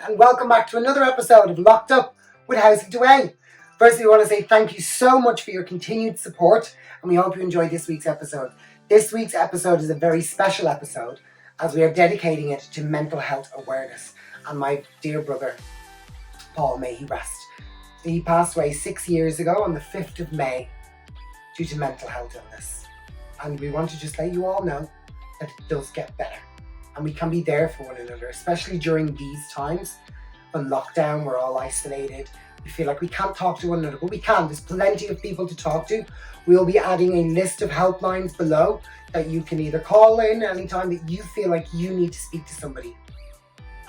and welcome back to another episode of Locked Up with Haus of Déway. Firstly, we want to say thank you so much for your continued support, and we hope you enjoyed this week's episode. This week's episode is a very special episode as we are dedicating it to mental health awareness. And my dear brother, Paul, may he rest. He passed away 6 years ago on the 5th of May due to mental health illness. And we want to just let you all know that it does get better. And we can be there for one another, especially during these times when lockdown, we're all isolated. We feel like we can't talk to one another, but we can. There's plenty of people to talk to. We'll be adding a list of helplines below that you can either call in anytime that you feel like you need to speak to somebody.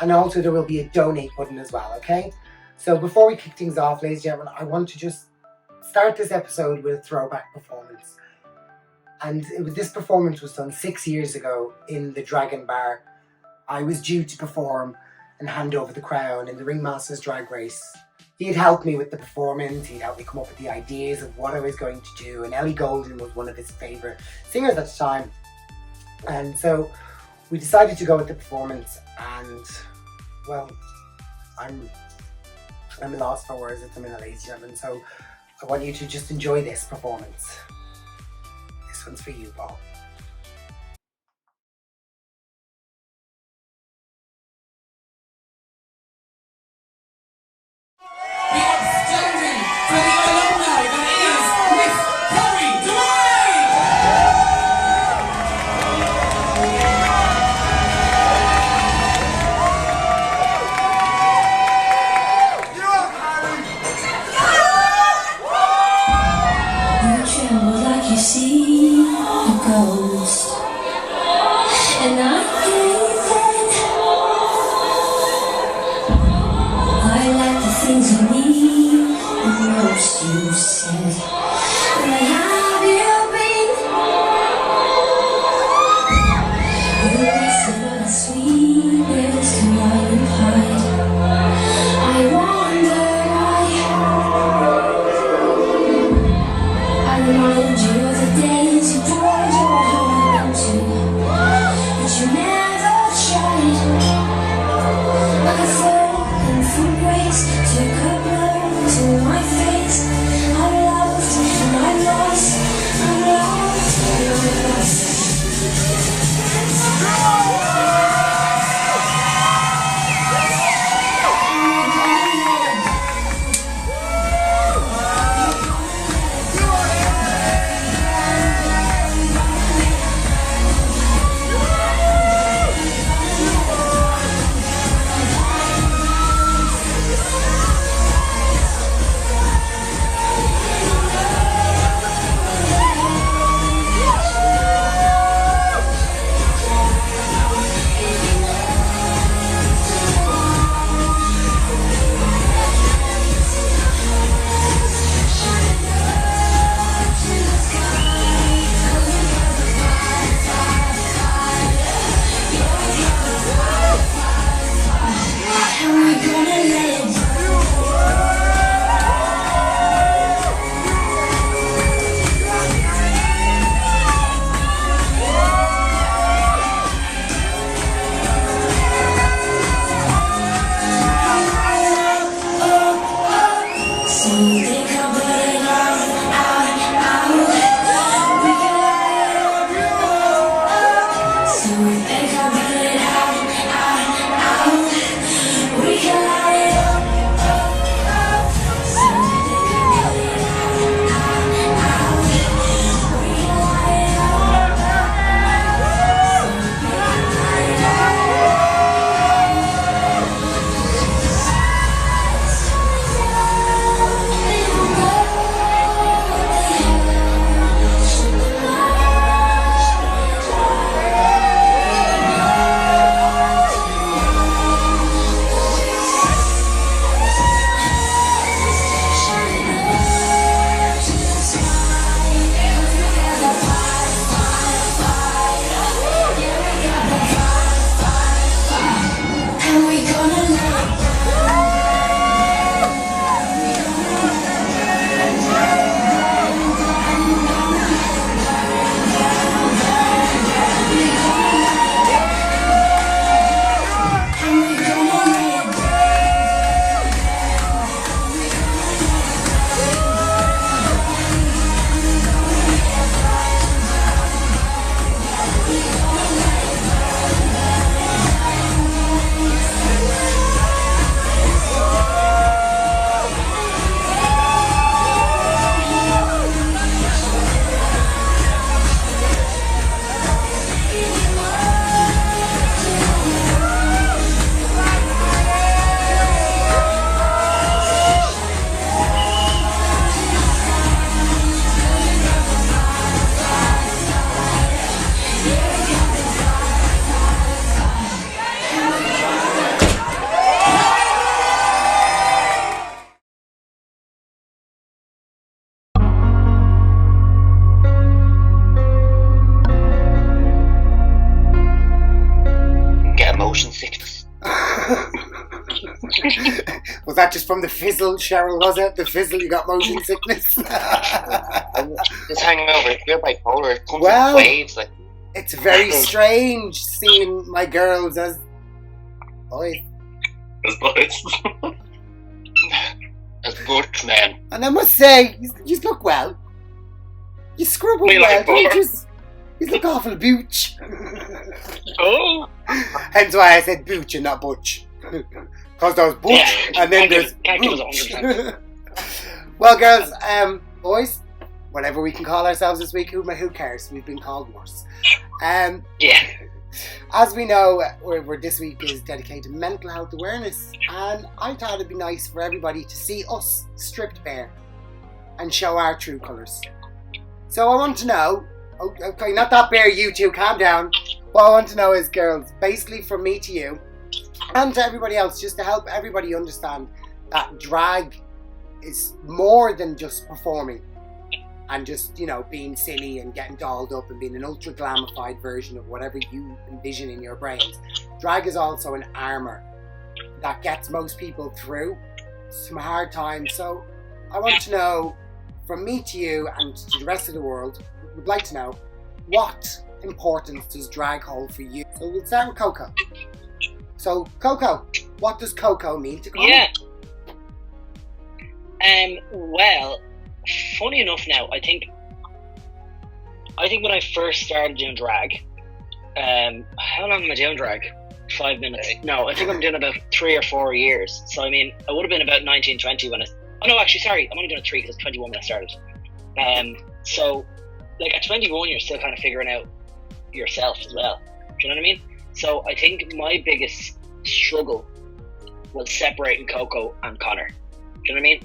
And also there will be a donate button as well, okay? So before we kick things off, ladies and gentlemen, I want to just start this episode with a throwback performance. And this performance was done 6 years ago in the Dragon Bar. I was due to perform and hand over the crown in the Ringmasters Drag Race. He had helped me with the performance, he'd helped me come up with the ideas of what I was going to do, and Ellie Goulding was one of his favourite singers at the time. And so we decided to go with the performance, and well, I'm lost for words at the minute, ladies and gentlemen, so I want you to just enjoy this performance. This one's for you, Paul. The outstanding for the alumni that is Miss Carrie Deway! You tremble like you see a ghost, and I think I like the things you need the most. You said, where have you been? You listen on the sweetness to run and hide. I wonder I remind you of the days you poured your heart into, but you never tried. Like a falling from grace, took a blow to my face. I loved and I lost, I loved and I lost. Was that just from the fizzle, Cheryl, was it? The fizzle, you got motion sickness? It's hangover. It's real bipolar. It comes Well, in waves. Like, it's very strange seeing my girls as boys. As boys. as butch man. And I must say, you look well. You scrub up Me well, like don't you? both. You look awful booch. Oh. Hence why I said booch and not butch. Because there's butch Yeah, and then can't give us there's 100%. Well, girls, boys, whatever we can call ourselves this week, who cares? We've been called worse. Yeah. As we know, this week is dedicated to mental health awareness, and I thought it'd be nice for everybody to see us stripped bare and show our true colours. So I want to know, okay, not that bare, you two, calm down. What I want to know is, girls, basically from me to you, and to everybody else, just to help everybody understand that drag is more than just performing and just, being silly and getting dolled up and being an ultra glamified version of whatever you envision in your brains. Drag is also an armour that gets most people through some hard times. So I want to know, from me to you and to the rest of the world, would like to know, what importance does drag hold for you? So we'll start with Coco. So Coco, what does Coco mean to Coco? Yeah. Well, funny enough now, I think when I first started doing drag, how long am I doing drag? 5 minutes? No, I think I'm doing about 3 or 4 years. So I mean, I would have been about 19, 20 when I'm only doing 3 because I was 21 when I started. So like at 21, you're still kind of figuring out yourself as well. Do you know what I mean? So I think my biggest struggle was separating Coco and Connor. Do you know what I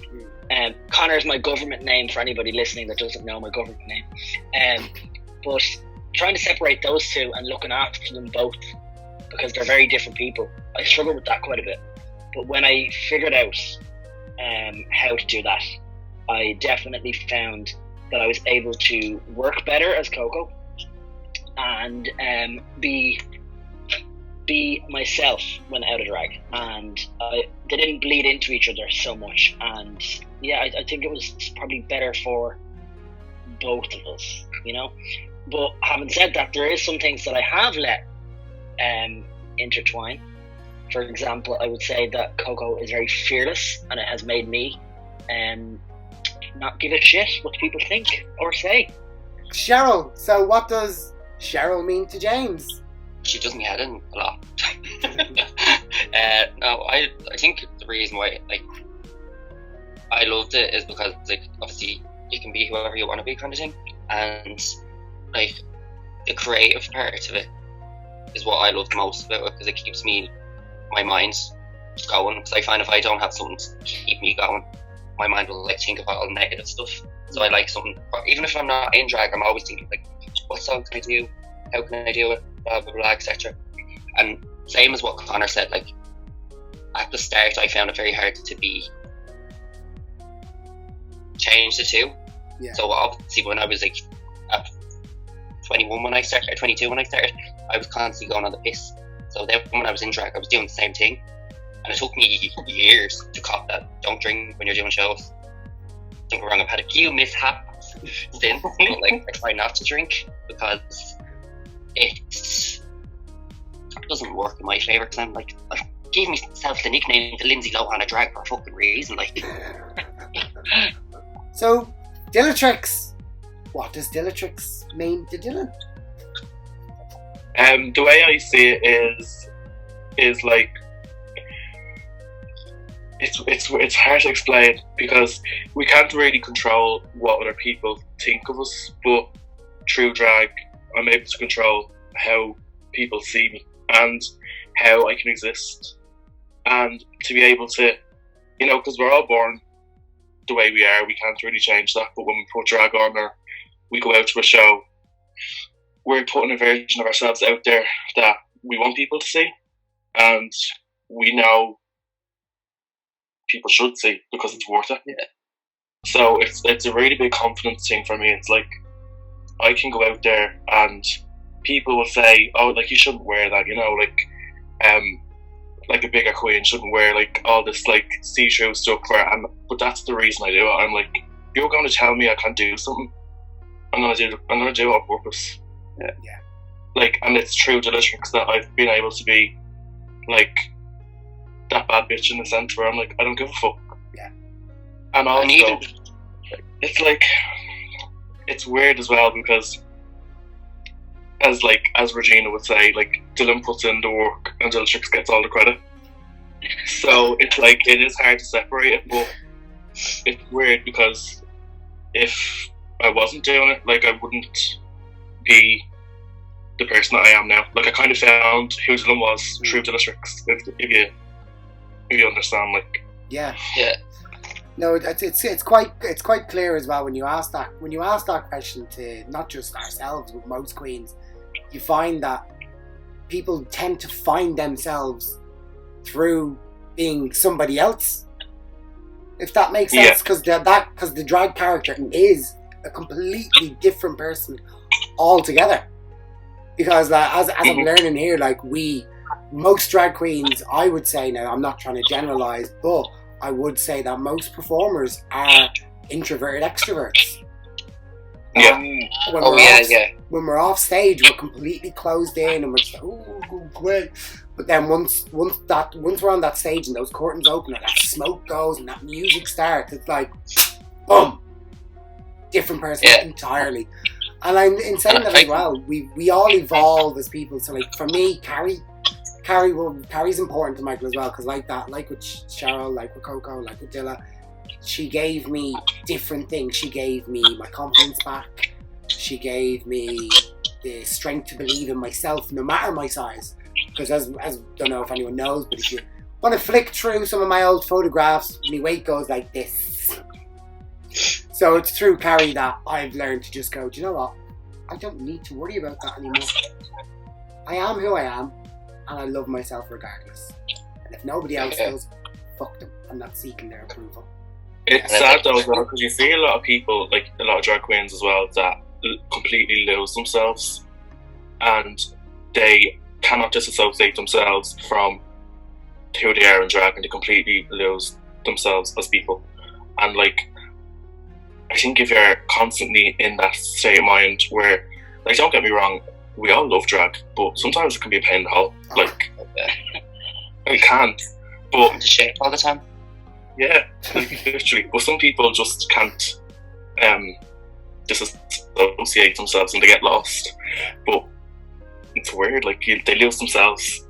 mean? Connor is my government name for anybody listening that doesn't know my government name. But trying to separate those two and looking after them both, because they're very different people, I struggled with that quite a bit. But when I figured out how to do that, I definitely found that I was able to work better as Coco and be myself when out of drag, and they didn't bleed into each other so much. And yeah, I think it was probably better for both of us, But having said that, there is some things that I have let intertwine. For example, I would say that Coco is very fearless, and it has made me not give a shit what people think or say. Cheryl, so what does Cheryl mean to James? She does me head in a lot. No, I think the reason why I loved it is because obviously you can be whoever you want to be, kind of thing, and the creative part of it is what I love the most about it, because it keeps my mind going. Because I find if I don't have something to keep me going, my mind will think of all negative stuff. So I like something, even if I'm not in drag, I'm always thinking what song can I do? How can I do it? Blah blah blah, etc. And same as what Connor said, at the start I found it very hard to change the two. Yeah. So obviously when I was at 21 when I started, or 22 when I started, I was constantly going on the piss. So then when I was in drag, I was doing the same thing, and it took me years to cop that. Don't drink when you're doing shows. Don't get me wrong, I've had a few mishaps since, but I try not to drink because it doesn't work in my favour. Because I'm I gave myself the nickname the Lindsay Lohan of drag for a fucking reason. So, Dylatrix. What does Dylatrix mean to Dylan? The way I see it is it's hard to explain, because we can't really control what other people think of us, but through drag I'm able to control how people see me and how I can exist, and to be able to, because we're all born the way we are, we can't really change that, but when we put drag on or we go out to a show, we're putting a version of ourselves out there that we want people to see, and we know people should see because it's worth it. Yeah. So it's a really big confidence thing for me. It's I can go out there and people will say, oh, you shouldn't wear that, like a bigger queen shouldn't wear like all this like see-through stuff but that's the reason I do it. I'm like, you're going to tell me I can't do something, I'm gonna do it on purpose. Yeah. Like, and it's through Dylatrix that I've been able to be like that bad bitch in the sense where I'm like, I don't give a fuck. Yeah. And also, And even- it's like, it's weird as well because as Regina would say, like, Dylan puts in the work and Dylatrix gets all the credit. So it's like, it is hard to separate it, but it's weird because if I wasn't doing it, like, I wouldn't be the person that I am now. Like, I kind of found who Dylan was through Dylatrix, if you understand, like. Yeah. Yeah. No, it's quite clear as well when you ask that question to not just ourselves but most queens, you find that people tend to find themselves through being somebody else, if that makes sense, because the drag character is a completely different person altogether. Because as I'm learning here, like, most drag queens, I would say, now I'm not trying to generalize, but I would say that most performers are introverted extroverts. Yeah. When we're off stage, we're completely closed in and we're just like, oh, great. But then once we're on that stage and those curtains open and that smoke goes and that music starts, it's like, boom, different person entirely. And I'm in saying that as well, we all evolve as people. So like for me, Carrie's important to Michael as well, because like with Cheryl, like with Coco, like with Dilla, she gave me different things. She gave me my confidence back. She gave me the strength to believe in myself, no matter my size. Because as don't know if anyone knows, but if you want to flick through some of my old photographs, my weight goes like this. So it's through Carrie that I've learned to just go, do you know what? I don't need to worry about that anymore. I am who I am, and I love myself regardless. And if nobody else does, fuck them. I'm not seeking their approval. It's sad though as well, because you see a lot of people, like a lot of drag queens as well, that completely lose themselves, and they cannot disassociate themselves from who they are in drag, and they completely lose themselves as people. And like, I think if you're constantly in that state of mind where, like, don't get me wrong, we all love drag, but sometimes it can be a pain in the hole. Like, it can't. But shit all the time. Yeah, like, literally. But some people just can't disassociate themselves and they get lost. But it's weird, like, they lose themselves.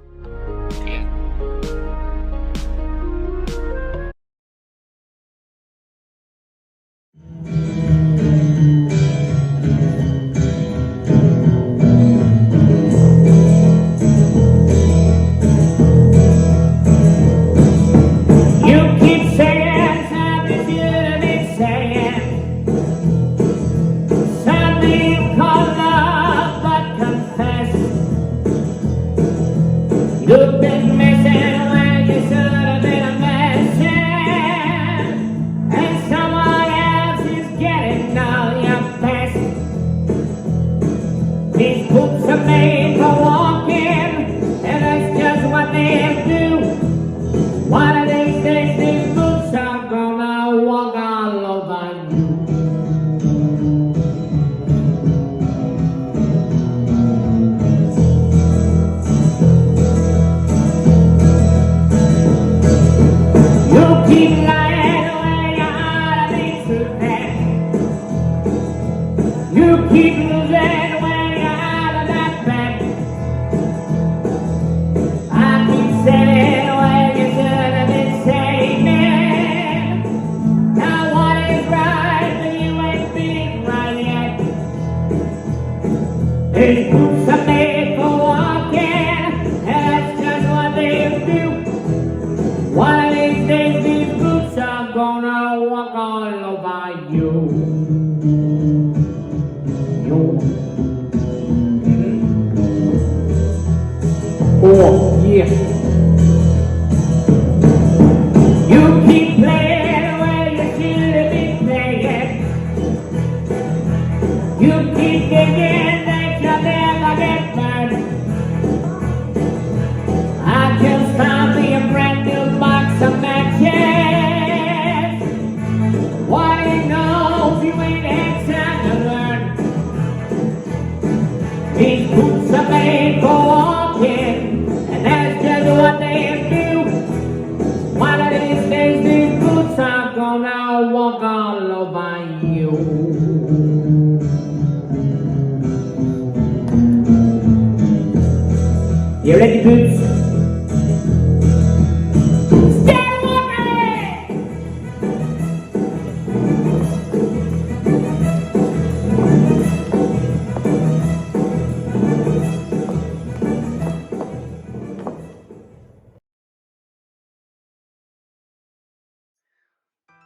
I just found the You ready, Boots?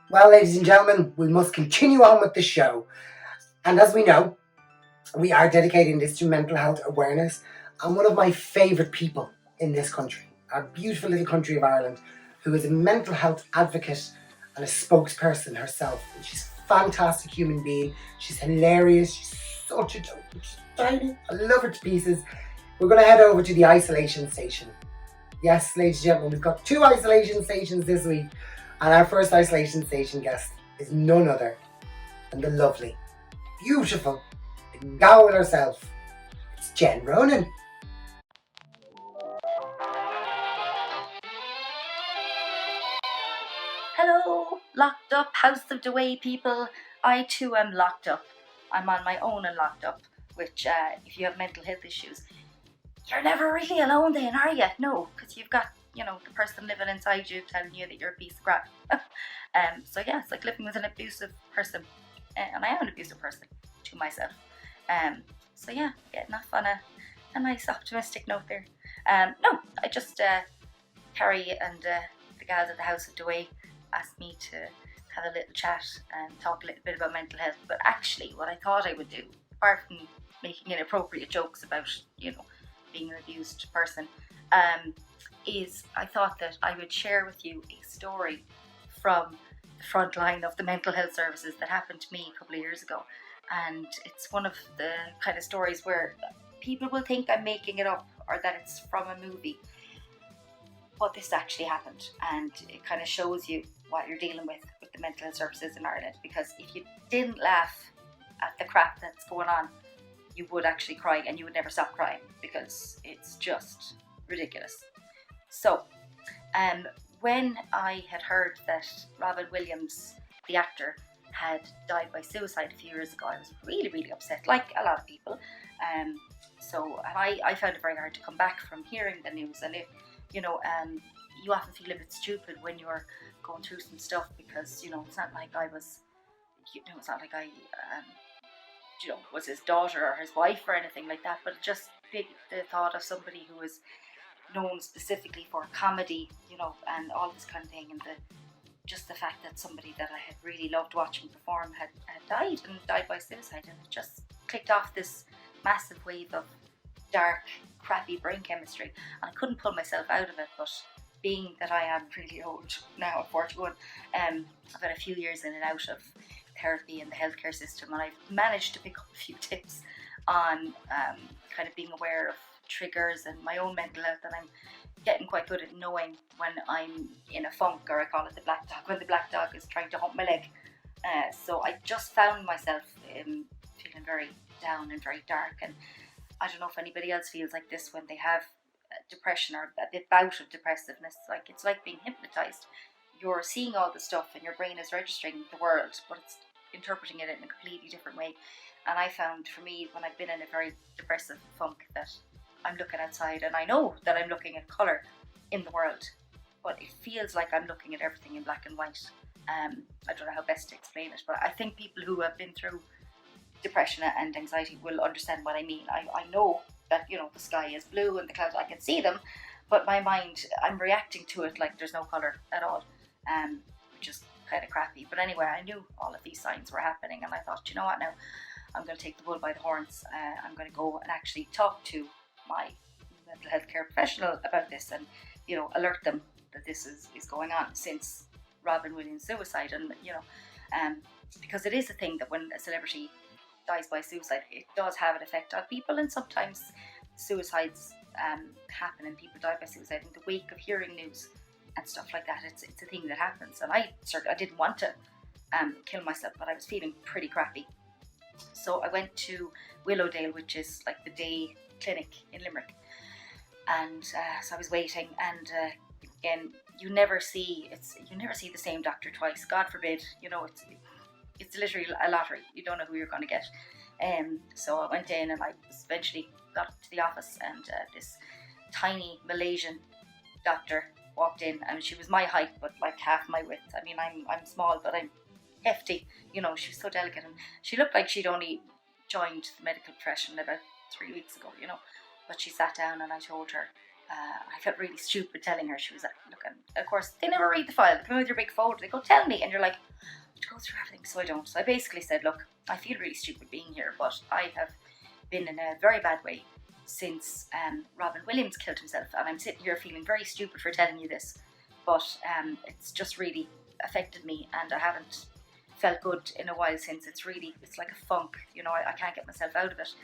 Well, ladies and gentlemen, we must continue on with the show. And as we know, we are dedicating this to mental health awareness. And one of my favourite people in this country, our beautiful little country of Ireland, who is a mental health advocate and a spokesperson herself. And she's a fantastic human being. She's hilarious. She's such a joke. She's tiny. I love her to pieces. We're going to head over to the isolation station. Yes, ladies and gentlemen, we've got 2 isolation stations this week. And our first isolation station guest is none other than the lovely, beautiful, the gal herself. It's Jen Ronan. Hello, locked up, House of Déway people. I too am locked up. I'm on my own and locked up, which if you have mental health issues, you're never really alone then, are you? No, because you've got, the person living inside you telling you that you're a piece of crap. So yeah, it's like living with an abusive person. And I am an abusive person to myself. So yeah, getting off on a nice optimistic note there. No, I just, Carrie and the guys at the House of Déway asked me to have a little chat and talk a little bit about mental health. But actually, what I thought I would do, apart from making inappropriate jokes about, being an abused person, is I thought that I would share with you a story from the front line of the mental health services that happened to me a couple of years ago. And it's one of the kind of stories where people will think I'm making it up or that it's from a movie. But this actually happened, and it kind of shows you what you're dealing with the mental health services in Ireland. Because if you didn't laugh at the crap that's going on, you would actually cry, and you would never stop crying because it's just ridiculous. So, when I had heard that Robin Williams, the actor, had died by suicide a few years ago, I was really, really upset, like a lot of people. I found it very hard to come back from hearing the news. And you often feel a bit stupid when you're going through some stuff because, it's not like I was, it's not like I, was his daughter or his wife or anything like that, but just the thought of somebody who was known specifically for comedy, and all this kind of thing, and just the fact that somebody that I had really loved watching perform had died by suicide, and it just clicked off this massive wave of dark, crappy brain chemistry, and I couldn't pull myself out of it. But being that I am really old now, at 41, I've had a few years in and out of therapy in the healthcare system, and I've managed to pick up a few tips on kind of being aware of triggers and my own mental health, and I'm getting quite good at knowing when I'm in a funk, or I call it the black dog, when the black dog is trying to hump my leg. So I just found myself feeling very down and very dark, and I don't know if anybody else feels like this when they have depression or a bout of depressiveness. Like, it's like being hypnotized. You're seeing all the stuff and your brain is registering the world, but it's interpreting it in a completely different way. And I found, for me, when I've been in a very depressive funk, that I'm looking outside and I know that I'm looking at colour in the world, but it feels like I'm looking at everything in black and white. I don't know how best to explain it, but I think people who have been through depression and anxiety will understand what I mean. I know that, the sky is blue and the clouds, I can see them, but my mind, I'm reacting to it like there's no colour at all, which is kind of crappy. But anyway, I knew all of these signs were happening, and I thought, you know what, now I'm going to take the bull by the horns. I'm going to go and actually talk to my mental health care professional about this, and alert them that this is going on since Robin Williams' suicide. And because it is a thing that when a celebrity dies by suicide, it does have an effect on people, and sometimes suicides happen and people die by suicide in the wake of hearing news and stuff like that. It's a thing that happens, and I didn't want to kill myself, but I was feeling pretty crappy. So I went to Willowdale, which is like the day clinic in Limerick, and so I was waiting, and again, you never see the same doctor twice. God forbid, it's literally a lottery. You don't know who you're going to get. So I went in, and I eventually got to the office, and this tiny Malaysian doctor walked in, and she was my height but like half my width. I mean, I'm small but I'm hefty, you know. She was so delicate, and she looked like she'd only joined the medical profession about 3 weeks ago, you know. But she sat down and I told her, I felt really stupid telling her. She was like, look, and of course they never read the file. They come in with your big folder, they go, tell me, and you're like, to go through everything. So I don't. So I basically said, look, I feel really stupid being here, but I have been in a very bad way since Robin Williams killed himself, and I'm sitting here feeling very stupid for telling you this, but it's just really affected me, and I haven't felt good in a while since. It's like a funk, you know. I can't get myself out of it.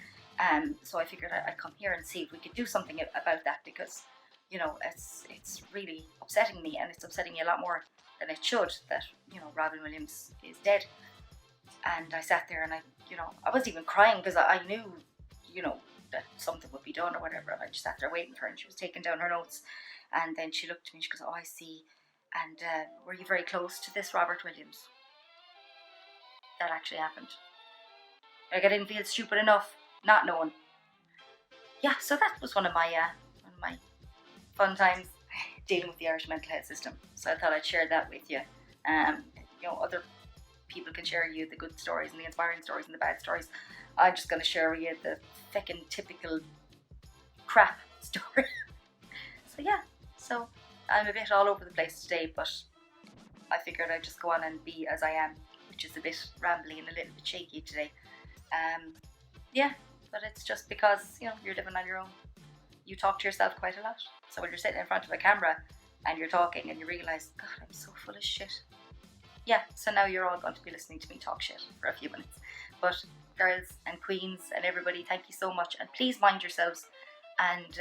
So I figured I'd come here and see if we could do something about that, because, you know, it's really upsetting me, and it's upsetting me a lot more than it should, that, you know, Robin Williams is dead. And I sat there and I wasn't even crying, because I knew, you know, that something would be done or whatever, and I just sat there waiting for her, and she was taking down her notes, and then she looked at me and she goes, oh, I see, and were you very close to this Robert Williams? That actually happened. Like, I didn't feel stupid enough not knowing. Yeah, so that was one of my fun times dealing with the Irish mental health system. So I thought I'd share that with you. You know, other people can share you the good stories and the inspiring stories and the bad stories. I'm just going to share with you the feckin' typical crap story. So yeah, so I'm a bit all over the place today, but I figured I'd just go on and be as I am, which is a bit rambly and a little bit shaky today. Yeah, but it's just because, you know, you're living on your own. You talk to yourself quite a lot. So when you're sitting in front of a camera and you're talking and you realise, God, I'm so full of shit. Yeah, so now you're all going to be listening to me talk shit for a few minutes. But girls and queens and everybody, thank you so much. And please mind yourselves. And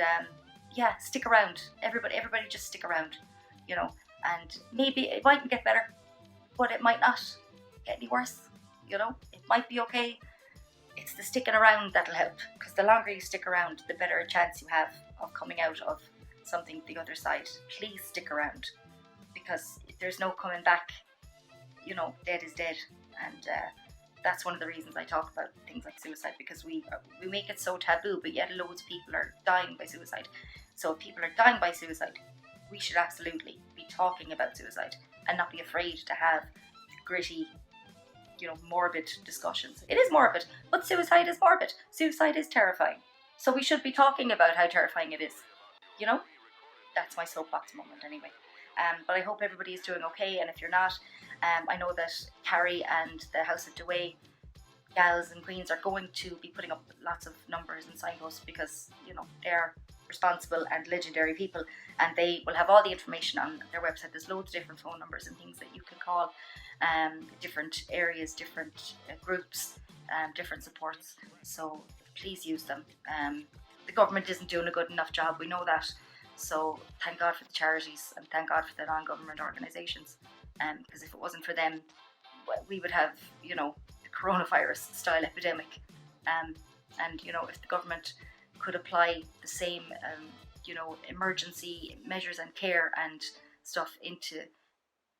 yeah, stick around. Everybody just stick around, you know. And maybe it might get better, but it might not get any worse, you know. It might be okay. It's the sticking around that'll help, because the longer you stick around, the better a chance you have of coming out of something the other side. Please stick around, because there's no coming back. You know, dead is dead, and that's one of the reasons I talk about things like suicide, because we make it so taboo, but yet loads of people are dying by suicide. So if people are dying by suicide, we should absolutely be talking about suicide and not be afraid to have gritty, you know, morbid discussions. It is morbid, but suicide is morbid. Suicide is terrifying. So we should be talking about how terrifying it is. You know? That's my soapbox moment anyway. But I hope everybody is doing okay, and if you're not, I know that Carrie and the House of Déway gals and queens are going to be putting up lots of numbers and signposts, because, you know, they're responsible and legendary people, and they will have all the information on their website. There's loads of different phone numbers and things that you can call, different areas, different groups, different supports, so please use them. The government isn't doing a good enough job, we know that, so thank God for the charities, and thank God for the non-government organisations, because if it wasn't for them, we would have, you know, the coronavirus style epidemic, and, you know, if the government could apply the same, you know, emergency measures and care and stuff into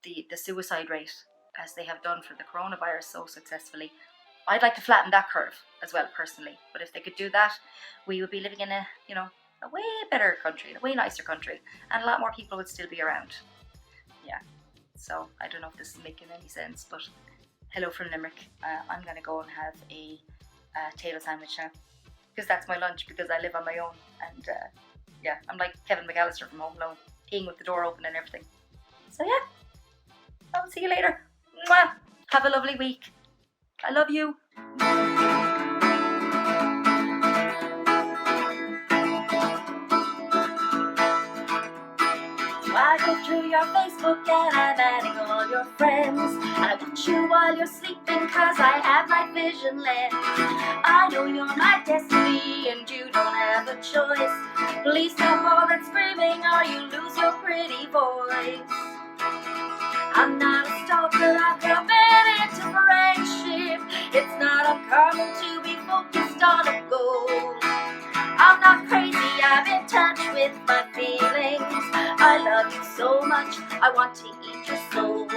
the suicide rate as they have done for the coronavirus so successfully, I'd like to flatten that curve as well, personally. But if they could do that, we would be living in a, you know, a way better country, a way nicer country, and a lot more people would still be around. Yeah, so I don't know if this is making any sense, but hello from Limerick. I'm going to go and have a potato sandwich now, because that's my lunch, because I live on my own, and yeah, I'm like Kevin McAllister from Home Alone, peeing with the door open and everything. So yeah, I'll see you later. Mwah! Have a lovely week. I love you. I go through your Facebook and I'm adding all your friends, and I watch you while you're sleeping, cause I have night vision lens. I know you're my destiny and you don't have a choice. Please stop all that screaming or you lose your pretty voice. I'm not a stalker, I've committed to friendship. It's not uncommon to be focused on a goal. I'm not crazy, I'm in touch with my feelings. I love you so much, I want to eat your soul.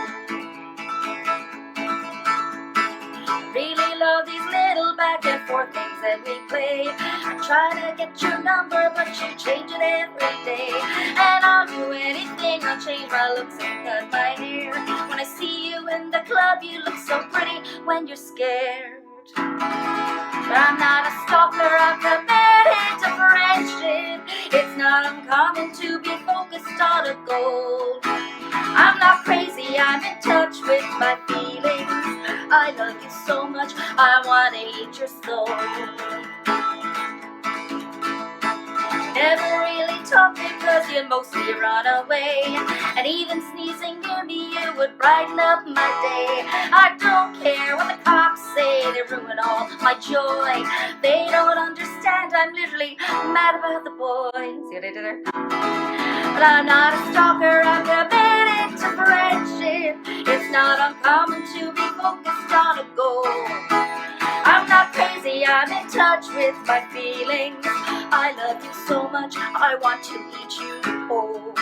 Really love these little bags begging for things that we play. I try to get your number, but you change it every day. And I'll do anything, I'll change my looks and cut my hair. When I see you in the club, you look so pretty when you're scared. But I'm not a stalker, I'm committed to friendship. It's not uncommon to be focused on a goal. I'm not crazy, I'm in touch with my feelings. I love you so much, I wanna eat your soul. Never really talk because you mostly run away. And even sneezing near me, you would brighten up my day. I don't care what the cops say, they ruin all my joy. They don't understand, I'm literally mad about the boys. See what I did there? But I'm not a stalker, I'm committed to friendship. It's not uncommon to be focused on a goal. I'm not crazy, I'm in touch with my feelings. I love you so much, I want to eat you whole.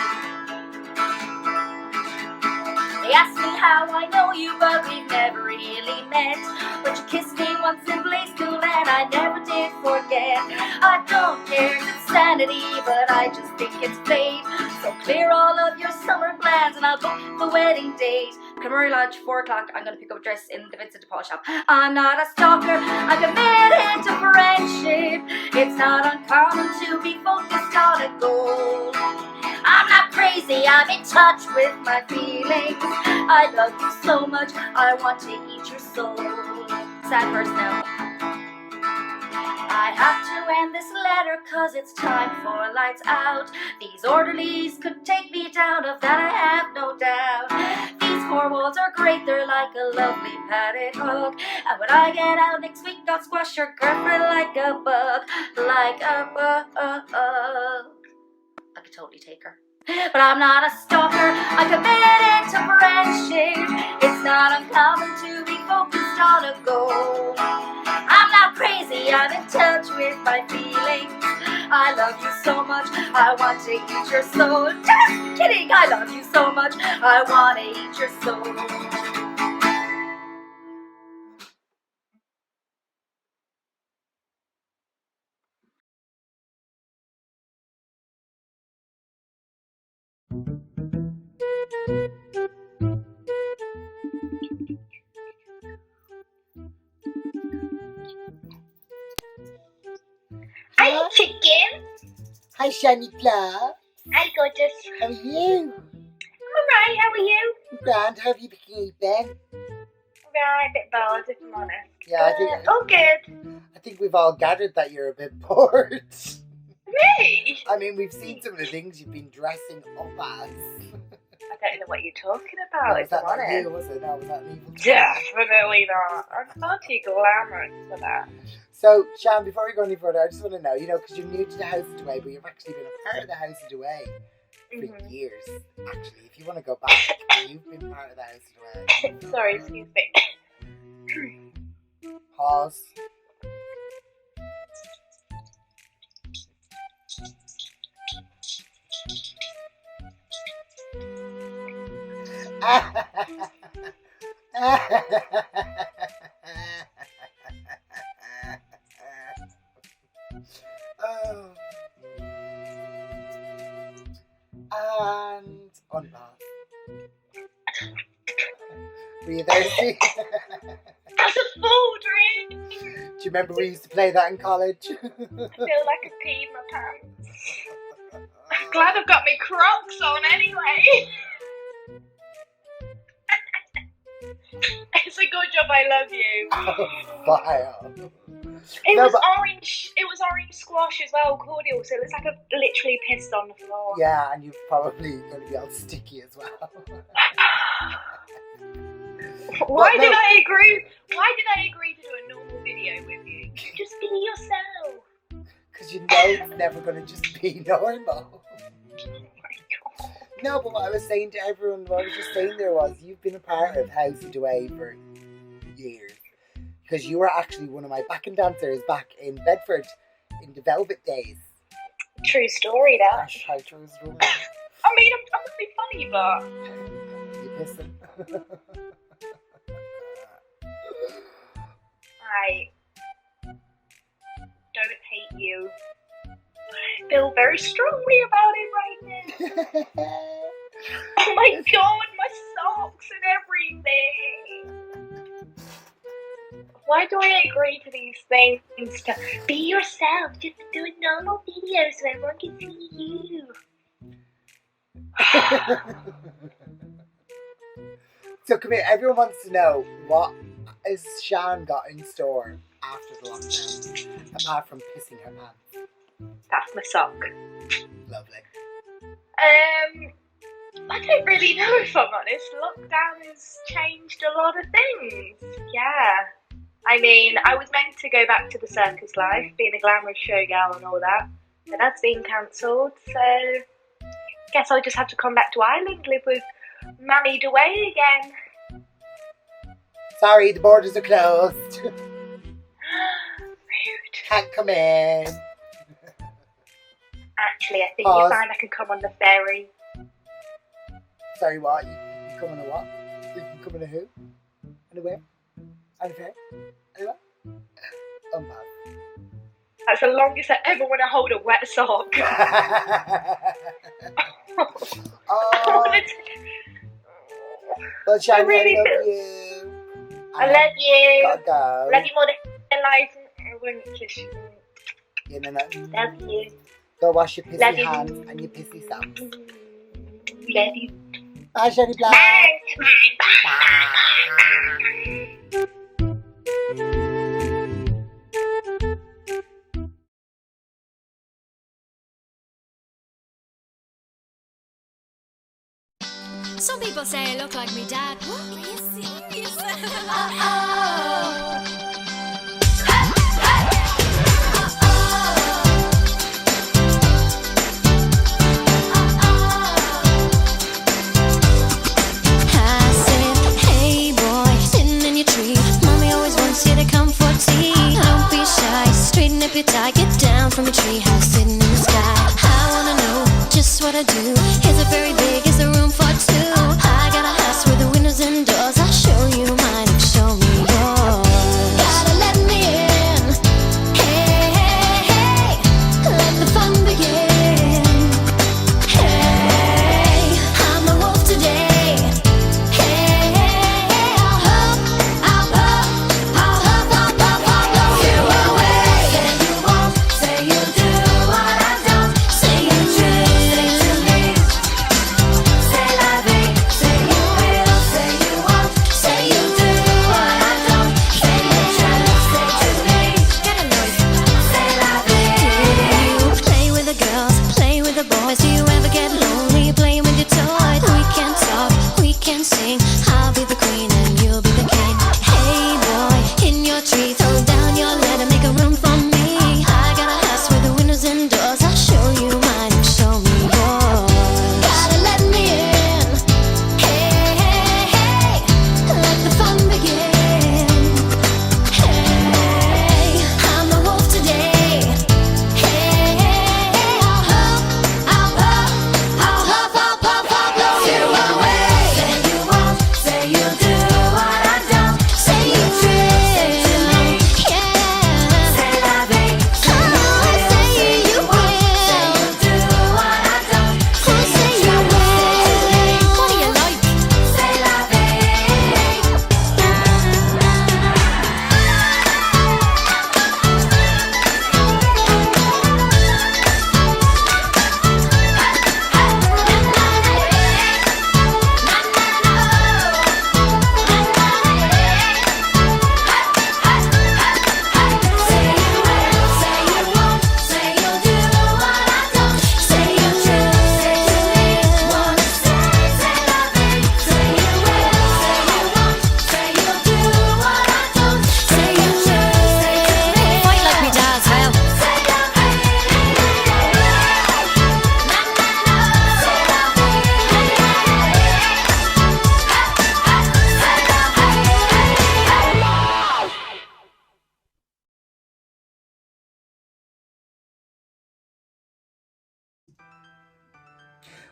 They ask me how I know you, but we've never really met. But you kissed me once in play school and I never did forget. I don't care if it's sanity, but I just think it's fate. So clear all of your summer plans and I'll book the wedding date. Camry Lodge, 4 o'clock, I'm gonna pick up a dress in the Vincent de Paul shop. I'm not a stalker, I'm committed to friendship. It's not uncommon to be focused on a goal. I'm not crazy, I'm in touch with my feelings. I love you so much, I want to eat your soul. Sad verse now. I have to end this letter cause it's time for lights out. These orderlies could take me down, of that I have no doubt. These 4 walls are great, they're like a lovely padded hug. And when I get out next week, I'll squash your girlfriend like a bug. Like a bug. I could totally take her. But I'm not a stalker, I'm committed to friendship. It's not uncommon to be focused on a goal. I'm not crazy, I'm in touch with my feelings. I love you so much, I want to eat your soul. Just kidding, I love you so much, I want to eat your soul. Hi, Chicken. Hi, Siany Plops. Hi, gorgeous. How are you? I'm alright, how are you? Grand, how have you been keeping? Right, a bit bored if I'm honest. Yeah, I think. Oh, good. I think we've all gathered that you're a bit bored. Me? I mean, we've seen some of the things you've been dressing up as. I don't know what you're talking about, Was if that I'm not honest. you, was it? No, was that me? Definitely not. I'm far too glamorous for that. So, Shan, before we go any further, I just want to know, because you're new to the House of Déway, but you've actually been a part of the House of Déway for years, actually. If you want to go back, you've been part of the House of Déway. Sorry, excuse me. Pause. Oh. And unpause. Were you thirsty? That's a full drink. Do you remember we used to play that in college? I feel like I peed my pants. I'm glad I've got my Crocs on anyway. It's a good job I love you. Oh, vile. It was orange. It was orange squash as well, cordial. So it looks like I've literally pissed on the floor. Yeah, and you're probably going to be all sticky as well. Why did I agree? Why did I agree to do a normal video with you? Just be yourself. Because you know it's never going to just be normal. No, but what I was saying to everyone, what I was just saying there was, you've been a part of House of Déway for years. Because you were actually one of my backing dancers back in Bedford in the Velvet days. True story, that. Hashtag true story. I mean, I'm gonna be funny, but You pissing? you. I feel very strongly about it right now. Oh my god, my socks and everything. Why do I agree to these things? To be yourself, just do a normal video so everyone can see you. So come here, everyone wants to know, what has Sian got in store after the lockdown, apart from pissing her pants? That's my sock. Lovely. I don't really know, if I'm honest. Lockdown has changed a lot of things. Yeah. I mean, I was meant to go back to the circus life, being a glamorous showgirl and all that, but that's been cancelled, so guess I'll just have to come back to Ireland, live with Mammy Deway again. Sorry, the borders are closed. Rude. Can't come in. Actually, I think Pause. you find I can come on the ferry. Sorry, what? You come on a what? You can come on a who? Anywhere? Anywhere? Anywhere? Oh, man. That's the longest I ever want to hold a wet sock. Oh, well, Sian, really I love do. you. I love you. Gotta go. Love you more than life. I wouldn't kiss you. You know, no. Love you. Go wash your Love pissy you. hands and your pissy socks. Love you. Bye, Siany Plops. Some people say I look like me dad. What? Are you serious? I said, hey boy, sitting in your tree. Mommy always wants you to come for tea. Don't be shy, straighten up your tie. Get down from a tree house sitting in the sky. I wanna know just what I do. Is it very big? Is there room for two? I got a house with the windows and doors. I'll show you mine and show me yours. Gotta let me in. Hey, hey, hey, let the fun begin. Hey, I'm the wolf today. Hey, hey, hey, I'll huff you away. Say you won't, say you'll do what I don't. Say you should, say to me. Say la vie, say you will, say you won't. Say you do what I don't. Say you should, say to me. Get a noise. Say la vie. Do you play with the girls, play with the boys? Do you ever get lonely playing with your toys? We can talk, we can sing. I'll be the queen and you'll be the king. Hey boy, in your tree, throw down your letter, make a room for me. I got a house with the windows and doors. I'll show you mine and show me yours. Gotta let me in. Hey, hey, hey, let the fun begin. Hey, I'm the wolf today. Hey, hey, hey, I'll huff you away. Say you won't, say you'll do what I don't. Say you trick, say to me. Yeah. Say la vie, say you will, say you won't. Say you'll do what I don't. Say you will. What do you like? Say la vie. Say you will, say you won't. Say you'll do what I don't. Say you should, say to me. Wanna say la vie. Say you will, say you won't. Say you'll do what I don't. Say you should, say to me. Fight like me dad's well. Say la vie. Say la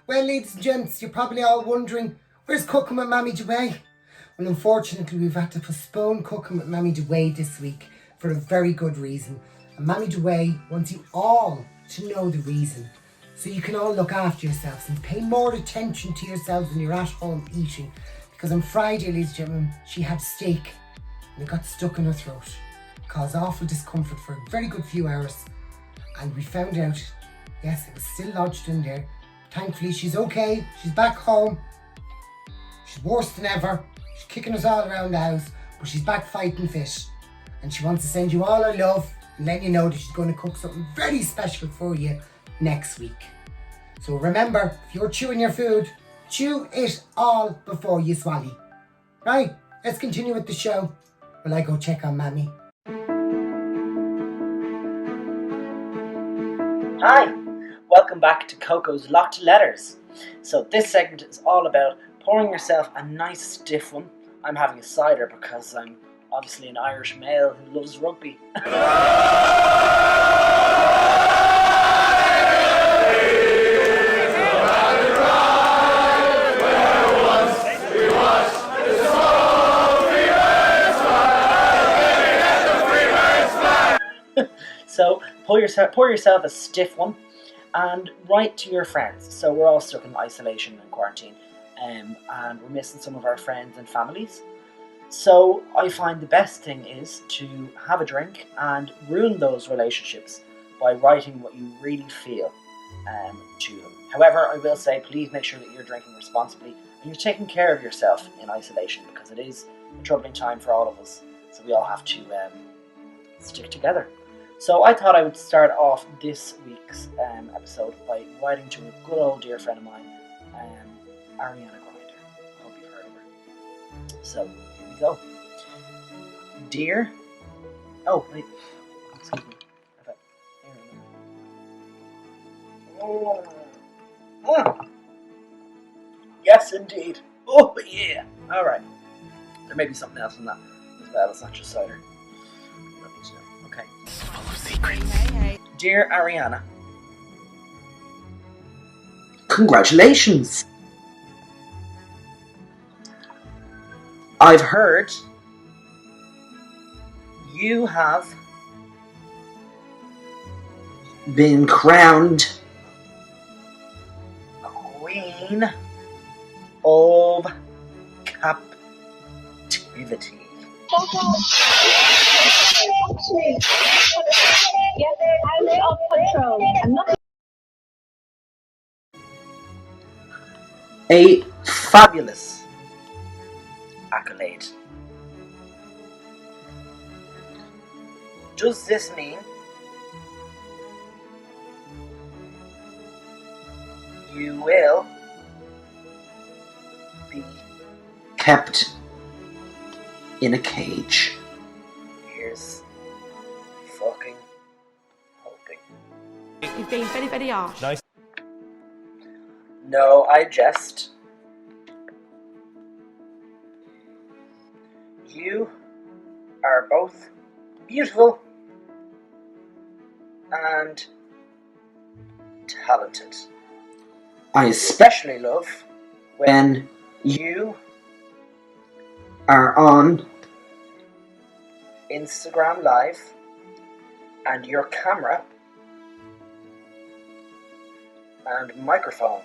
Well, ladies and gents, you're probably all wondering, where's Cooking with Mammy Deway? Well, unfortunately, we've had to postpone Cooking with Mammy Deway this week for a very good reason. And Mammy Deway wants you all to know the reason, so you can all look after yourselves and pay more attention to yourselves when you're at home eating. Because on Friday, ladies and gentlemen, she had steak and it got stuck in her throat. It caused awful discomfort for a very good few hours. And we found out, yes, it was still lodged in there. Thankfully, she's okay. She's back home. She's worse than ever. She's kicking us all around the house, but she's back fighting fit. And she wants to send you all her love and let you know that she's going to cook something very special for you next week. So remember, if you're chewing your food, chew it all before you swallow. Right, let's continue with the show while I go check on Mammy. Hi, welcome back to Coco's Locked Letters. So this segment is all about pouring yourself a nice stiff one. I'm having a cider because I'm obviously an Irish male who loves rugby. So pour yourself a stiff one and write to your friends. So we're all stuck in isolation and quarantine, and we're missing some of our friends and families. So I find the best thing is to have a drink and ruin those relationships by writing what you really feel to them. However, I will say, please make sure that you're drinking responsibly and you're taking care of yourself in isolation, because it is a troubling time for all of us. So we all have to stick together. So I thought I would start off this week's episode by writing to a good old dear friend of mine, Ariana Grinder. I hope you've heard of her. So here we go. Dear, oh wait, excuse me. Yes, indeed. Oh yeah. All right. There may be something else in that as well. It's not just cider. You don't need to know. Okay. Full of secrets. Hey. Dear Ariana, congratulations. I've heard you have been crowned Queen of Captivity. A fabulous accolade. Does this mean you will be kept in a cage? Here's fucking hoping. You've been very, very harsh. Nice. No, I jest. You are both beautiful and talented. I especially love when you are on Instagram Live and your camera and microphone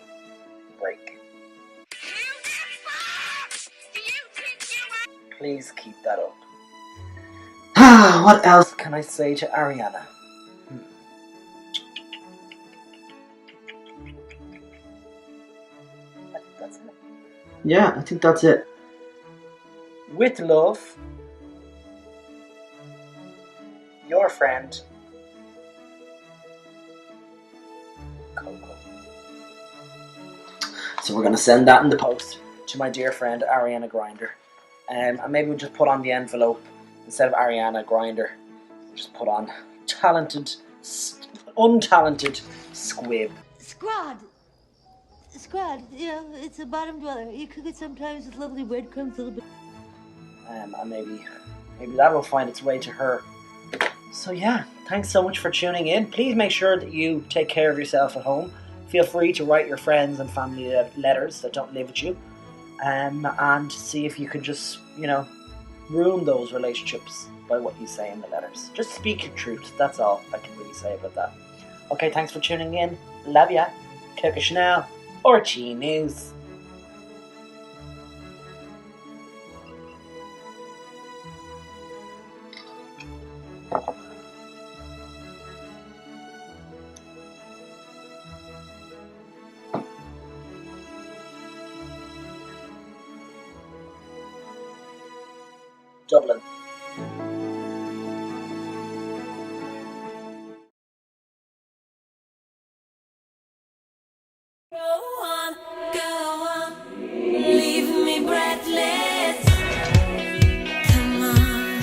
break. Please keep that up. What else can I say to Ariana? I think that's it. Yeah, I think that's it. With love, your friend, Coco. So we're going to send that in the post to my dear friend Ariana Grinder. And maybe we'll just put on the envelope, instead of Ariana Grinder, we'll just put on talented, untalented Squib. Squad, yeah, it's a bottom dweller. You cook it sometimes with lovely breadcrumbs, a little bit. And maybe that will find its way to her. So yeah, thanks so much for tuning in. Please make sure that you take care of yourself at home. Feel free to write your friends and family letters that don't live with you. And see if you can just, ruin those relationships by what you say in the letters. Just speak your truth. That's all I can really say about that. Okay, thanks for tuning in. Love ya. Coco Chanel or G News. Dublin. Go on, leave me breathless. Come on.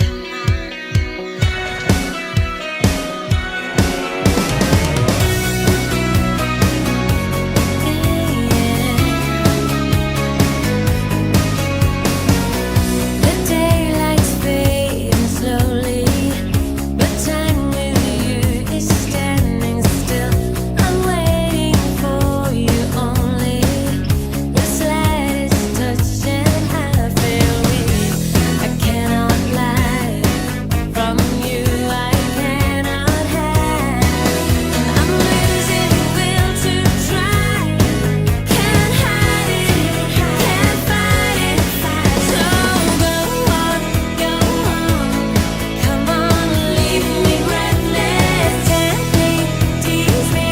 The daylight's fading slowly, but time with you is standing still. I'm waiting for you only. The slightest touch and I feel weak. I cannot lie. From you I cannot hide. And I'm losing the will to try. Can't hide it, can't fight it. So go on, come on, leave me breathless. Tempt me, tease me,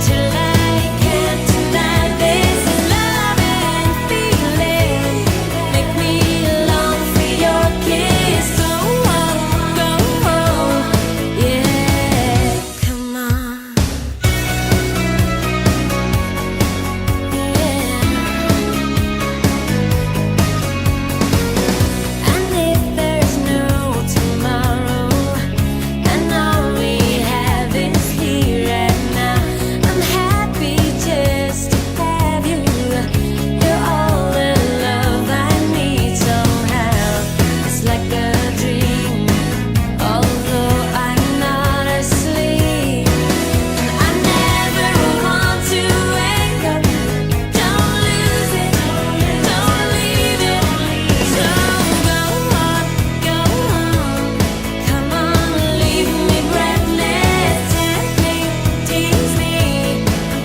till I can't deny this love and feeling. Make me long for your kiss. Go on, yeah, come on. And if there's no tomorrow, and all we have is here and now, I'm happy just to have you. You're all the love I need somehow. It's like a dream, although I'm not asleep. And I never want to wake up. Don't lose it, don't leave it. So go on, come on, leave me breathless. Tempt me, tease me,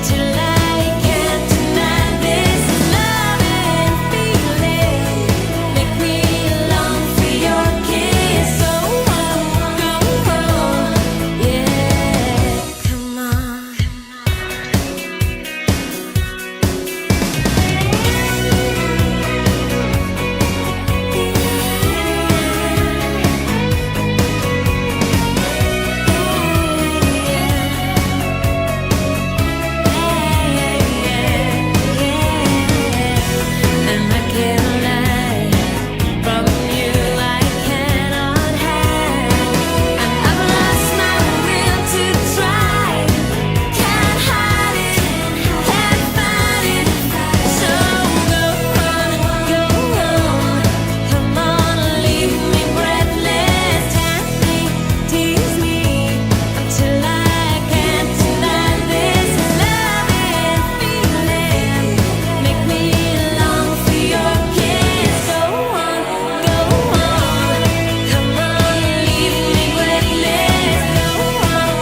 till I can't deny this love and feeling. Make me long for your kiss. So yeah, come on. And I can't lie. From you I cannot hide. And I've lost my will to try. Can't hide it, can't fight it. So go on, come on, leave me breathless. Tempt me, tease me, until I can't deny this love and feeling. Make me long for your kiss. Go on, come on, leave me breathless. Go on,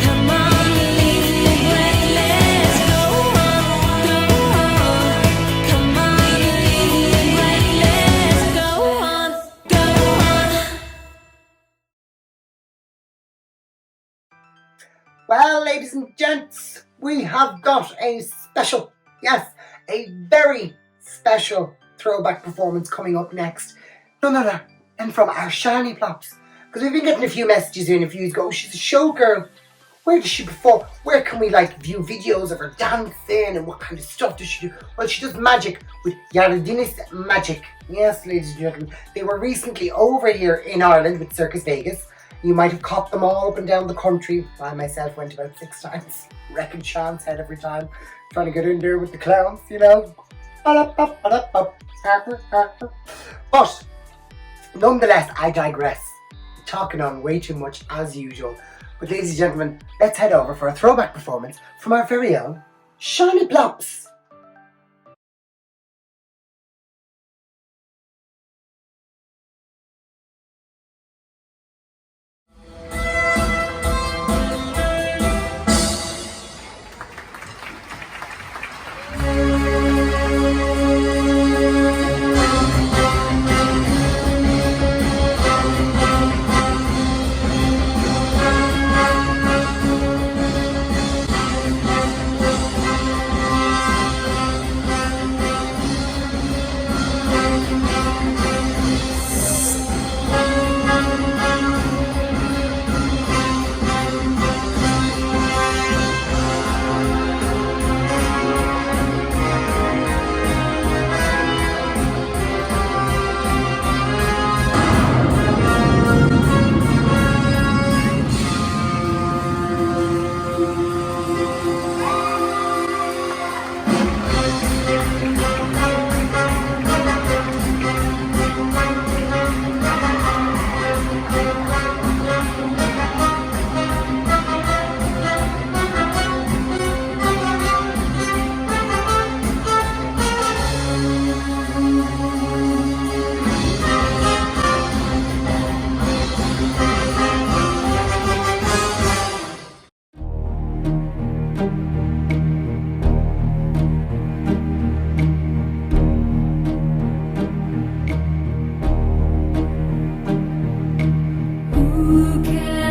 come on, leave me breathless. Go on, come on, leave me breathless. Go on. Well, ladies and gents, we have got a special, yes, a very special throwback performance coming up next. None other than from our Siany Plops. Because we've been getting a few messages in, a few go, she's a showgirl. Where does she perform? Where can we view videos of her dancing and what kind of stuff does she do? Well, she does magic with Yardinis Magic. Yes, ladies and gentlemen, they were recently over here in Ireland with Circus Vegas. You might have caught them all up and down the country. I myself went about 6 times. Wrecking Sean's head every time. Trying to get in there with the clowns, you know. But, nonetheless, I digress. Talking on way too much as usual. But ladies and gentlemen, let's head over for a throwback performance from our very own Siany Plops.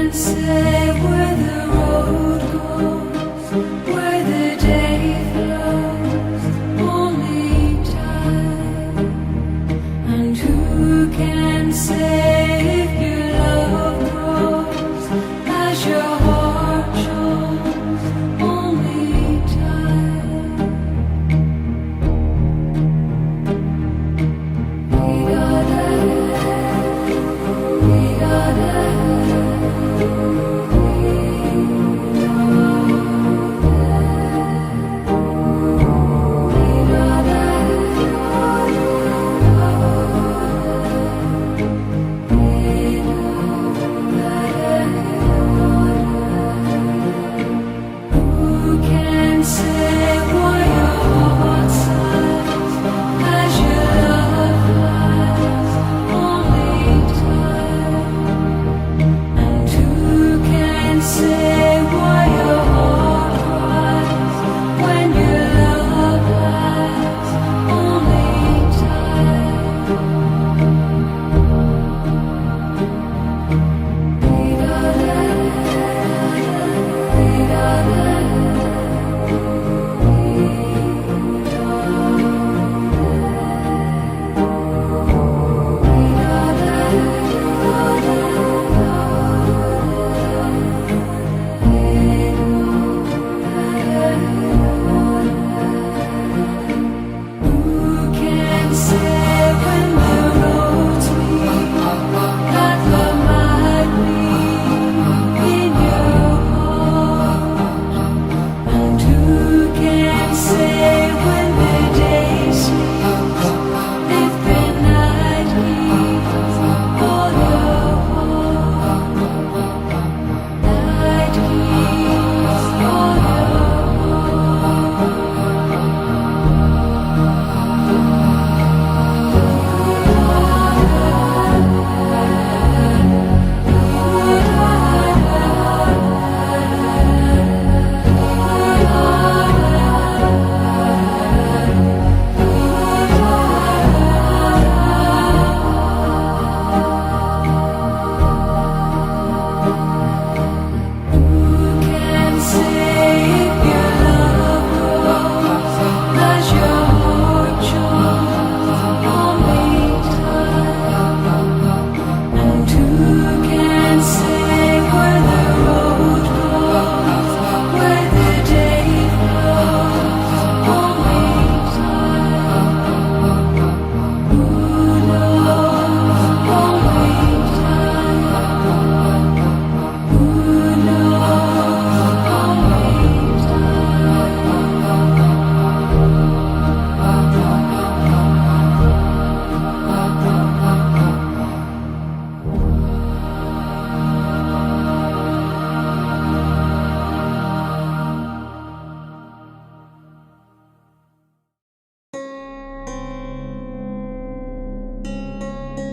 can't say where the road goes, where the day flows, only time. And who can say if your love grows as your heart shows, only time. We gotta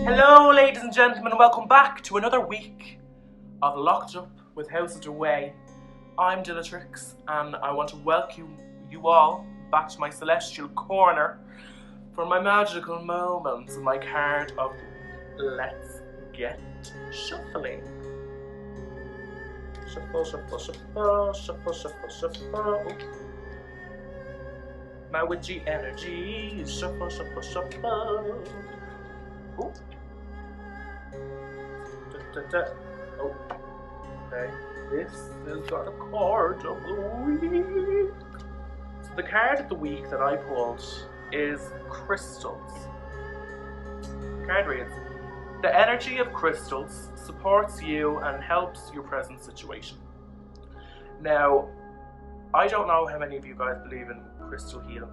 Hello, ladies and gentlemen, and welcome back to another week of Locked Up with House of Déway. I'm Dylatrix, and I want to welcome you all back to my celestial corner for my magical moments and my card of Let's Get Shuffling. Shuffle, shuffle, shuffle, shuffle, shuffle, shuffle. My witchy energy. Shuffle, shuffle, shuffle. Ooh. Oh, okay. This has got a card of the week. So the card of the week that I pulled is crystals. The card reads, the energy of crystals supports you and helps your present situation. Now, I don't know how many of you guys believe in crystal healing,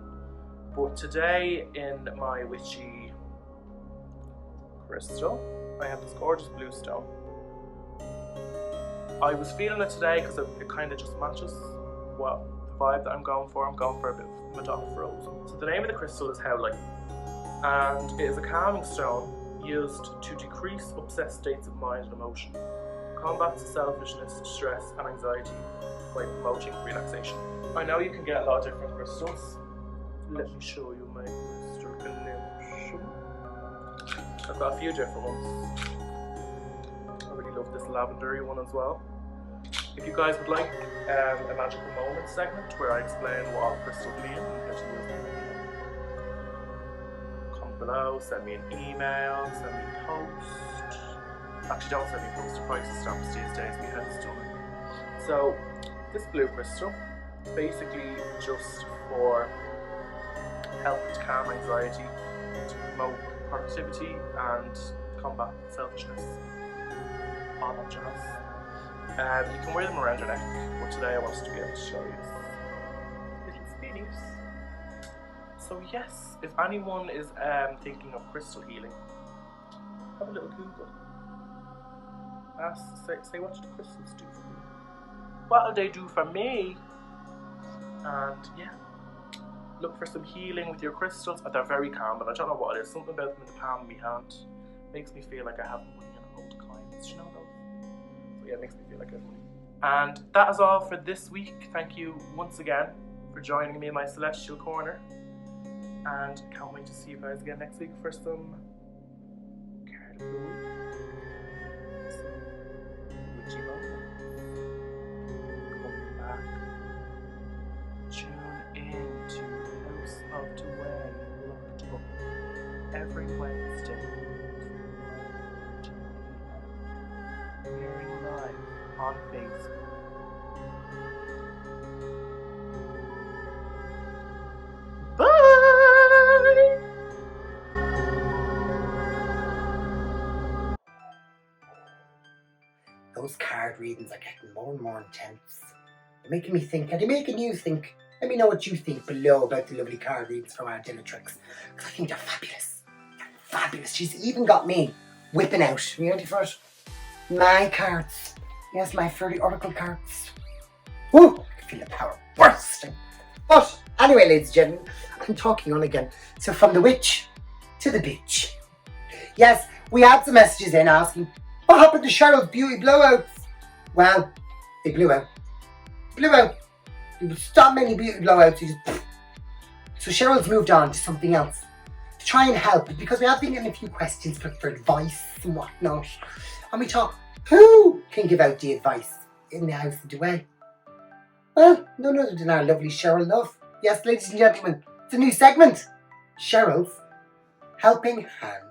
but today in my witchy crystal, I have this gorgeous blue stone. I was feeling it today because it kind of just matches what the vibe that I'm going for. I'm going for a bit of Madonna Rose. So the name of the crystal is Howling, and it is a calming stone used to decrease upset states of mind and emotion, combats selfishness, stress and anxiety by promoting relaxation. I know you can get a lot of different crystals. Let me show you my crystal collection. I've got a few different ones. I really love this this lavendery one as well. If you guys would like a magical moment segment where I explain what all the crystals mean and how to use them, comment below, send me an email, send me a post. Actually, don't send me posted prices stamps these days, my head's done. So, this blue crystal, basically just for helping to calm anxiety, to promote productivity and combat selfishness. All that jazz. You can wear them around your neck, but today I wanted to be able to show you little spinnies. So yes, if anyone is thinking of crystal healing, have a little Google. Say what do the crystals do for me? What do they do for me? And yeah, look for some healing with your crystals. They're very calm, but I don't know what it is. Something about them in the palm of my hand makes me feel like I have money and old coins. You know those? So yeah, it makes me feel like I have money. And that is all for this week. Thank you once again for joining me in my celestial corner. And I can't wait to see you guys again next week for some Carrie Deway. Witchy moments. Come back. Tune in to House of Déway, locked up every Wednesday from 9 to 11, airing live on Facebook. Bye! Those card readings are getting more and more intense. They're making me think. Are they making you think? Let me know what you think below about the lovely card readings from our Dylatrix. Because I think they're fabulous. They're fabulous. She's even got me whipping out. Are you ready for it? My cards. Yes, my 30 oracle cards. Woo! I can feel the power bursting. But anyway, ladies and gentlemen, I'm talking on again. So from the witch to the bitch. Yes, we had some messages in asking, what happened to Cheryl's beauty blowouts? Well, they blew out. Blew out. There was so many beauty blowouts. So Cheryl's moved on to something else to try and help, because we have been getting a few questions for advice and whatnot. And we thought, who can give out the advice in the House of Déway? Well, none other than our lovely Cheryl Luv. Yes, ladies and gentlemen, it's a new segment. Cheryl's Helping Hand.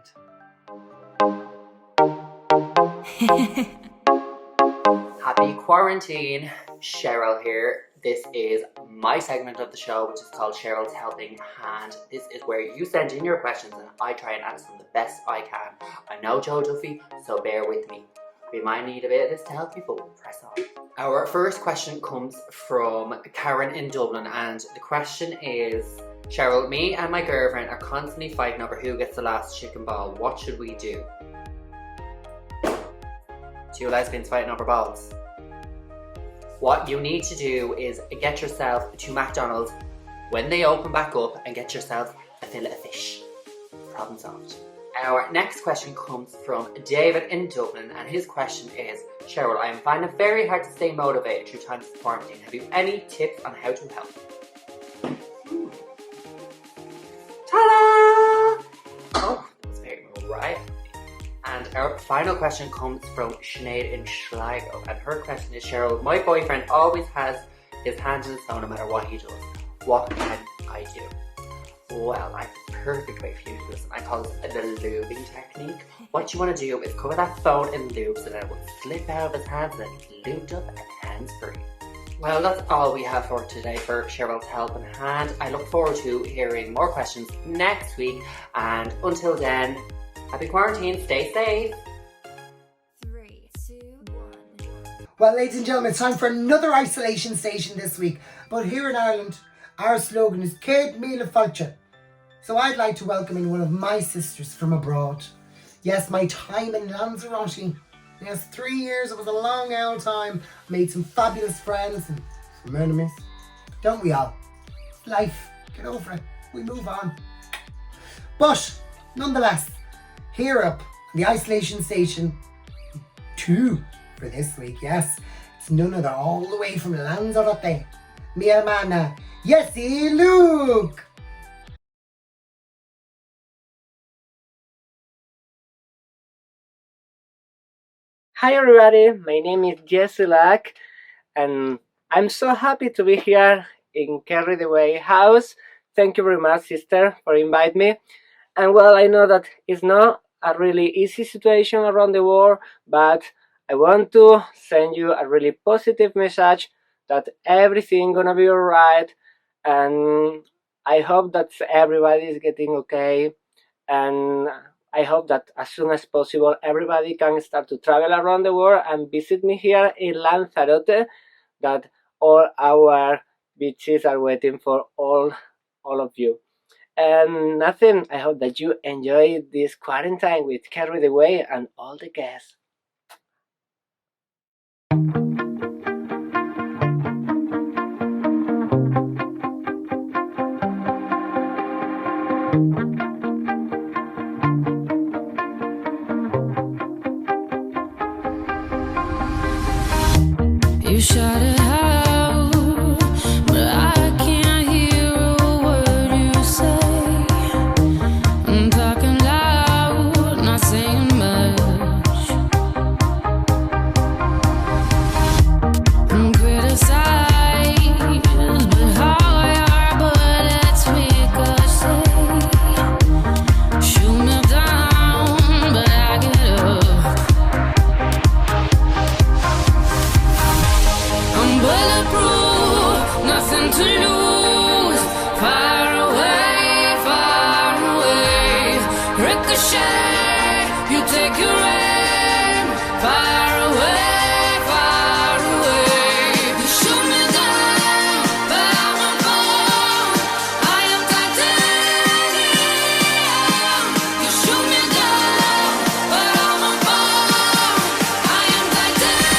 Happy quarantine, Cheryl here. This is my segment of the show, which is called Cheryl's Helping Hand. This is where you send in your questions and I try and answer them the best I can. I'm no Joe Duffy, so bear with me. We might need a bit of this to help people. Press on. Our first question comes from Karen in Dublin, and the question is, Cheryl, me and my girlfriend are constantly fighting over who gets the last chicken ball. What should we do? Two lesbians fighting over balls. What you need to do is get yourself to McDonald's when they open back up and get yourself a fillet of fish. Problem solved. Our next question comes from David in Dublin, and his question is, Cheryl, I am finding it very hard to stay motivated through times of quarantine. Have you any tips on how to help? Ta-da! Oh, that's very right. And our final question comes from Sinead in Sligo, and her question is, Cheryl, my boyfriend always has his hand in his phone no matter what he does. What can I do? Well, I have the perfect way for you to do this. I call this the lubing technique. What you want to do is cover that phone in lube so that it will slip out of his hands and then it's lubed up and hands-free. Well, that's all we have for today for Cheryl's Helping Hand. I look forward to hearing more questions next week, and until then, happy quarantine, stay safe. 3, 2, 1. Well, ladies and gentlemen, it's time for another isolation station this week. But here in Ireland, our slogan is Céad Míle Fáilte. So I'd like to welcome in one of my sisters from abroad. Yes, my time in Lanzarote. Yes, 3 years, it was a long old time. Made some fabulous friends and some enemies. Don't we all? Life, get over it. We move on. But, nonetheless, here up on the isolation station 2 for this week, yes. It's none other, all the way from Lanzarote. Mi hermana, Jessie Luke. Hi everybody, my name is Jessie and I'm so happy to be here in Carrie Deway house. Thank you very much, sister, for inviting me. And well, I know that it's not a really easy situation around the world, but I want to send you a really positive message that everything gonna be alright, and I hope that everybody is getting okay, and I hope that as soon as possible everybody can start to travel around the world and visit me here in Lanzarote, that all our beaches are waiting for all of you. And nothing, I hope that you enjoy this quarantine with Carrie Deway and all the guests. You shout it out, but I can't hear a word you say. I'm talking loud, not saying much. I'm criticized, but how your bullets ricochet. Shoot me down, but I get up. I'm bulletproof, nothing to lose. Far away, ricochet. You take your aim. Far away. You shoot me down, but I won't fall. I am titanium. You shoot me down, but I won't fall. I am titanium.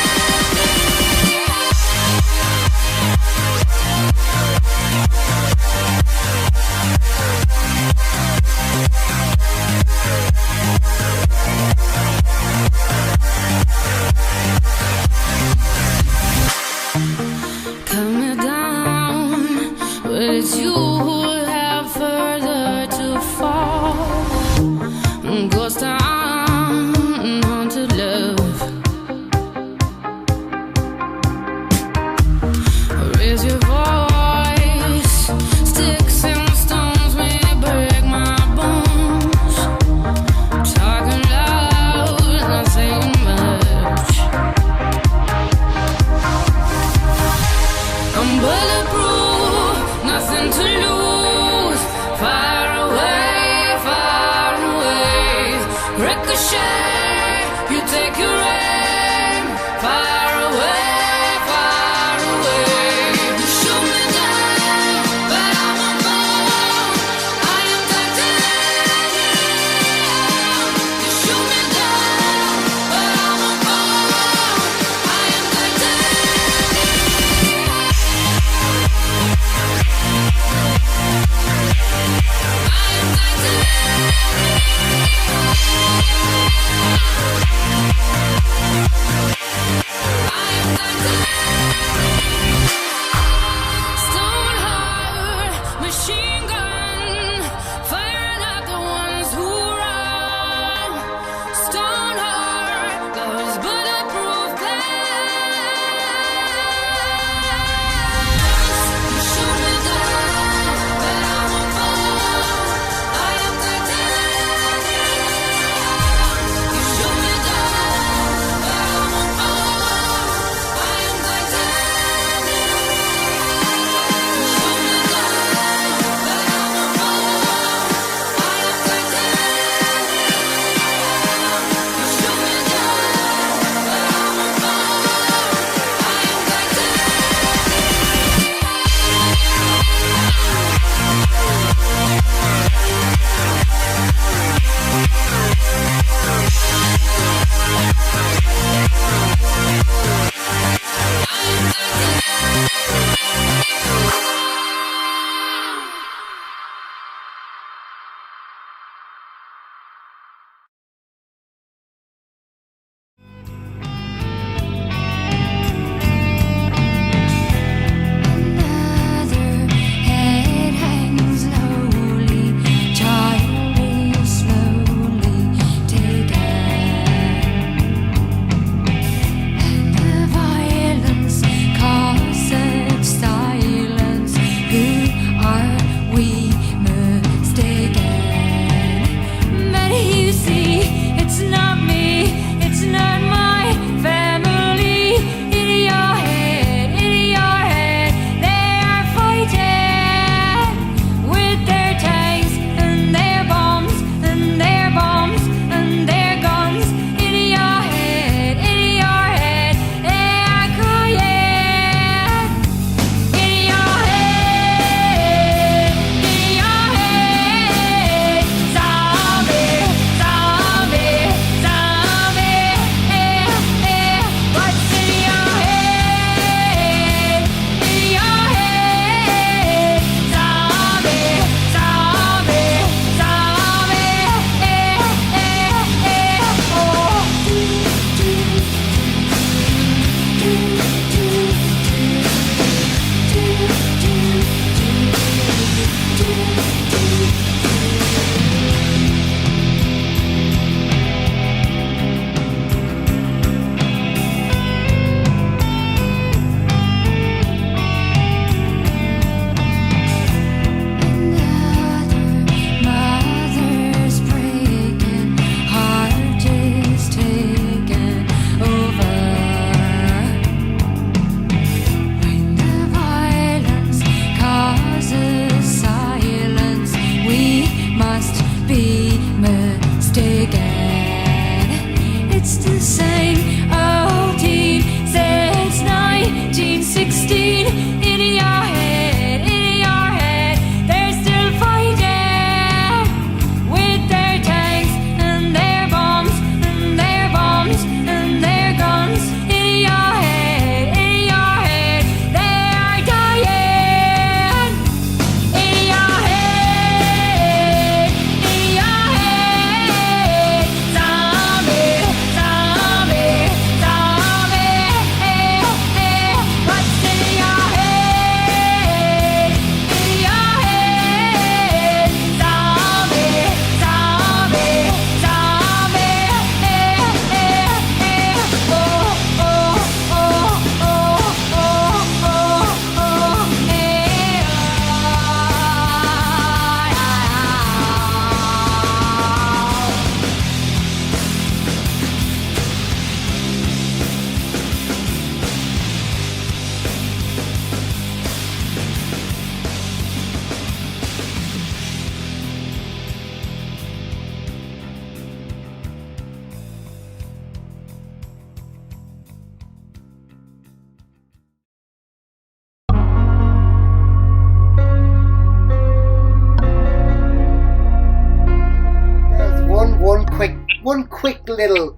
one quick little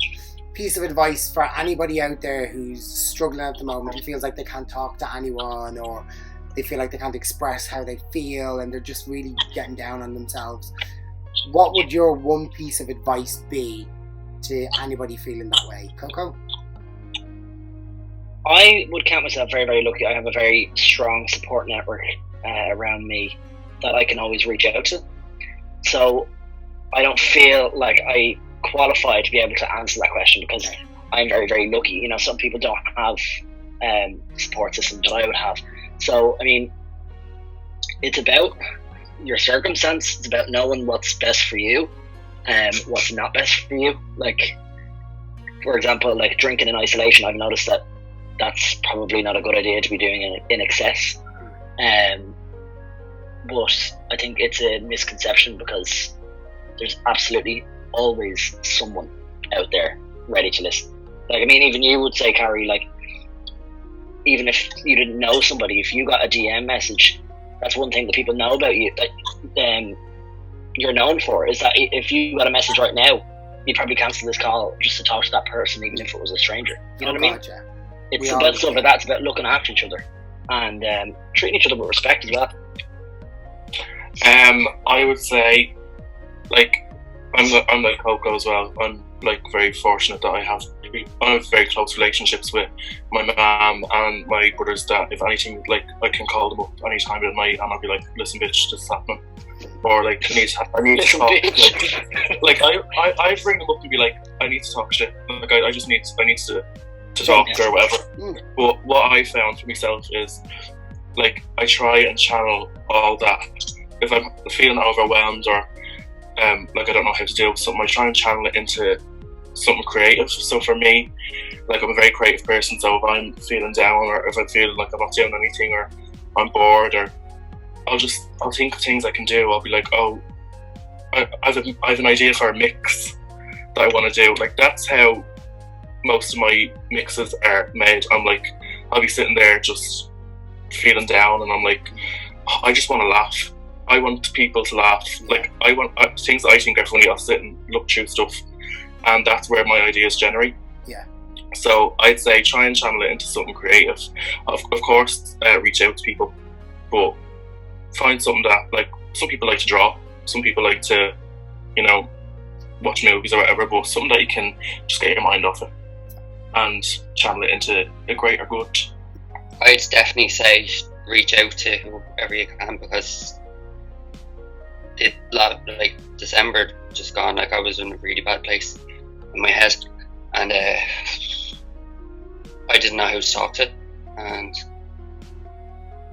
piece of advice for anybody out there who's struggling at the moment, who feels like they can't talk to anyone, or they feel like they can't express how they feel and they're just really getting down on themselves, what would your one piece of advice be to anybody feeling that way? Coco? I would count myself very, very lucky. I have a very strong support network around me that I can always reach out to. So I don't feel like I qualify to be able to answer that question because I'm very, very lucky. You know, some people don't have support system that I would have. So, I mean, it's about your circumstance. It's about knowing what's best for you and what's not best for you. Like, for example, like drinking in isolation, I've noticed that that's probably not a good idea to be doing in excess. But I think it's a misconception because there's absolutely always someone out there ready to listen. Like, I mean, even you would say, Carrie, like, even if you didn't know somebody, if you got a DM message, that's one thing that people know about you that you're known for, is that if you got a message right now, you'd probably cancel this call just to talk to that person, even if it was a stranger. You know what I mean? Gotcha. It's about stuff like that. It's about looking after each other and treating each other with respect as well. I would say, like, I'm like Coco as well. I'm like very fortunate that I have very close relationships with my mum and my brothers, that if anything, like, I can call them up any time of the night and I'll be like, listen bitch, this is happening, or like, I need to talk. Like I bring them up and be like, I need to talk shit, like I need to talk or whatever. But what I found for myself is, like, I try and channel all that. If I'm feeling overwhelmed or like I don't know how to deal with something, I try and channel it into something creative. So for me, like, I'm a very creative person, so if I'm feeling down or if I feel like I'm not doing anything or I'm bored, or I'll think of things I can do. I'll be like, oh, I have an idea for a mix that I want to do. Like, that's how most of my mixes are made. I'm like, I'll be sitting there just feeling down and I'm like, oh, I just want to laugh. I want people to laugh. Like, I want things that I think are funny, I'll sit and look through stuff, and that's where my ideas generate. Yeah. So I'd say try and channel it into something creative. Of course, reach out to people, but find something that, like, some people like to draw, some people like to, you know, watch movies or whatever, but something that you can just get your mind off it and channel it into a greater good. I'd definitely say reach out to whoever you can, because like December just gone, like, I was in a really bad place in my head, and I didn't know who to talk to, and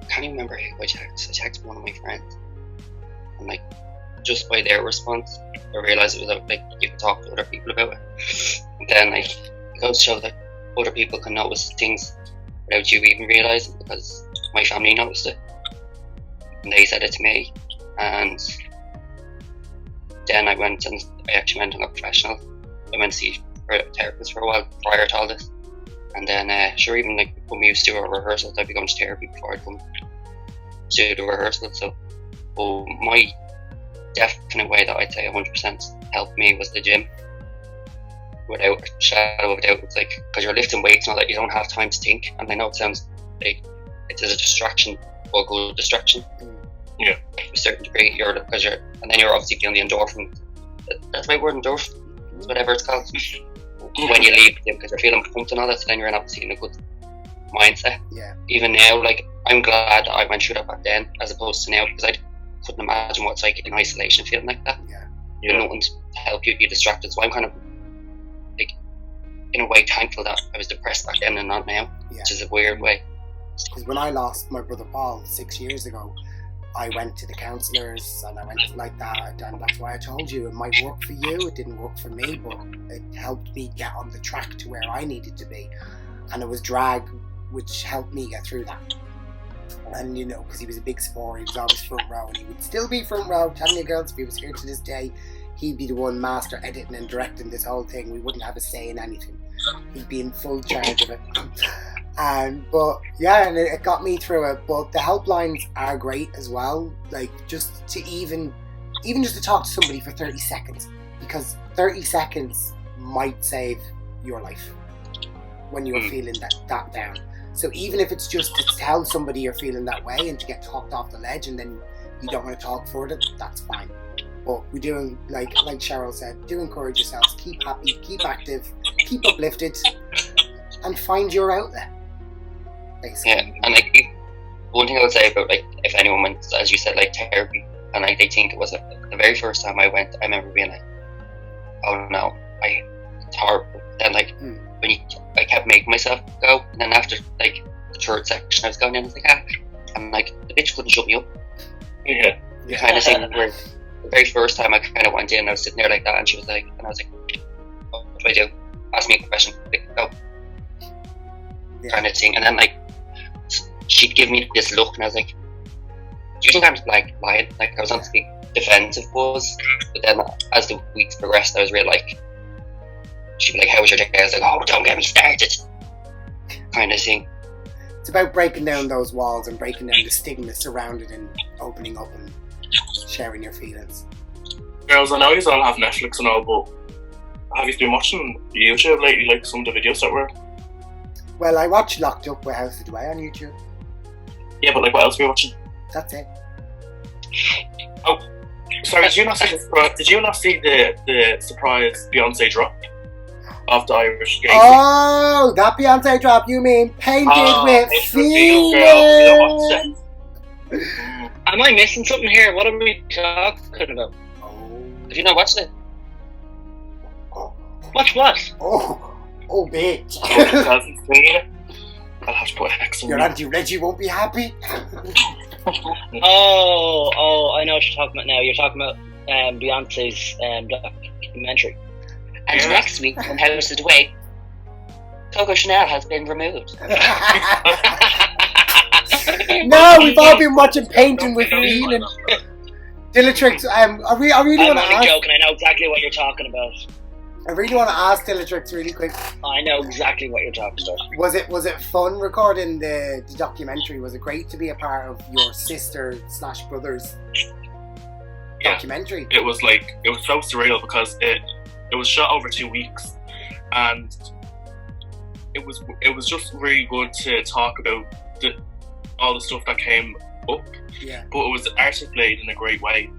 I can't even remember who I texted one of my friends, and like, just by their response I realised it was like you could talk to other people about it. And then, like, it goes to show that other people can notice things without you even realising, because my family noticed it and they said it to me, and then I actually went and got professional. I went to see a therapist for a while prior to all this, and then sure, even like when we used to do our rehearsals, I'd be going to therapy before I'd come to the rehearsal. So my definite way that I'd say 100% helped me was the gym, without a shadow of a doubt. It's like, because you're lifting weights and all that, you don't have time to think, and I know it sounds like it is a distraction, but a good distraction. Yeah, to a certain degree, and then you're obviously feeling the endorphin. That's my word, endorphin, whatever it's called. When you leave, because you're feeling pumped and all that, so then you're obviously in a good mindset. Yeah. Even now, like, I'm glad that I went through that back then, as opposed to now, because I couldn't imagine what it's like in isolation, feeling like that. Yeah. You know, nothing to help you be distracted. So I'm kind of, like, in a way thankful that I was depressed back then and not now, which is a weird way. Because when I lost my brother Paul 6 years ago, I went to the counsellors and I went like that, and that's why I told you it might work for you. It didn't work for me, but it helped me get on the track to where I needed to be, and it was drag which helped me get through that. And you know, because he was a big sport, he was always front row, and he would still be front row. Telling you girls, if he was here to this day, he'd be the one master editing and directing this whole thing. We wouldn't have a say in anything. He'd be in full charge of it. But yeah, and it got me through it. But the helplines are great as well. Like, just to even just to talk to somebody for 30 seconds, because 30 seconds might save your life when you're feeling that down. So even if it's just to tell somebody you're feeling that way and to get talked off the ledge and then you don't want to talk further, that's fine. But we're doing, like Cheryl said, do encourage yourselves, keep happy, keep active, keep uplifted, and find your outlet, basically. Yeah, and like one thing I would say about like if anyone went, as you said, like therapy, and like they think it was like, the very first time I went, I remember being like, oh no, it's horrible. Then like I kept making myself go, and then after like the third section I was going in, I was like, and like the bitch couldn't shut me up. Yeah. Kind of thing where the very first time I kind of went in, I was sitting there like that, and she was like, and I was like, what do I do? Ask me a question, like, go. Kind of thing, and then like she'd give me this look, and I was like, do you think I'm like lying? Like I was on this big defensive buzz, but then as the weeks progressed, I was really like, she'd be like, how was your day? I was like, oh, don't get me started, kind of thing. It's about breaking down those walls and breaking down the stigma surrounded and opening up and sharing your feelings. Girls, I know you all have Netflix and all, but have you been watching YouTube lately, like some of the videos that were? Well, I watched Locked Up with Haus of Déway on YouTube. Yeah, but like what else were you watching? That's it. Oh, sorry, did you not see the surprise Beyonce drop of the Irish gay? Oh, that Beyonce drop, you mean Painted with Feeling? Am I missing something here? What are we talking about? Have you not watched it? Watch what? Oh, bitch. I'll have to put X on your Auntie Reggie won't be happy. Oh, I know what you're talking about now. You're talking about Beyonce's documentary. And next week on House of Déway, Coco Chanel has been removed. No, we've all been watching Painting with Feeling. Dylatrix, I really want to ask. I'm only joking. I know exactly what you're talking about. I really want to ask Dylatrix really quick. I know exactly what you're talking about. Was it fun recording the documentary? Was it great to be a part of your sister/brother's documentary? It was so surreal because it was shot over 2 weeks, and it was just really good to talk about all the stuff that came up. Yeah. But it was articulated in a great way,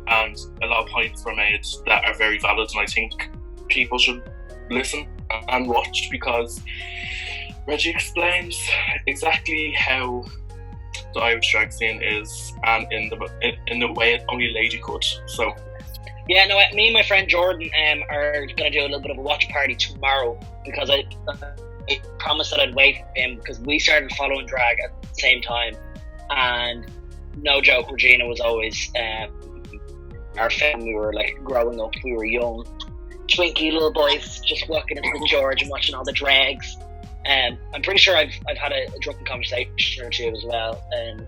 and a lot of points were made that are very valid, and I think people should listen and watch, because Reggie explains exactly how the Irish drag scene is, and in the way only a lady could. So yeah, no, me and my friend Jordan are going to do a little bit of a watch party tomorrow, because I promised that I'd wait for him, because we started following drag at the same time, and no joke, Regina was always our family. We were like growing up, we were young twinky little boys just walking into the George and watching all the drags. I'm pretty sure I've had a drunken conversation or two as well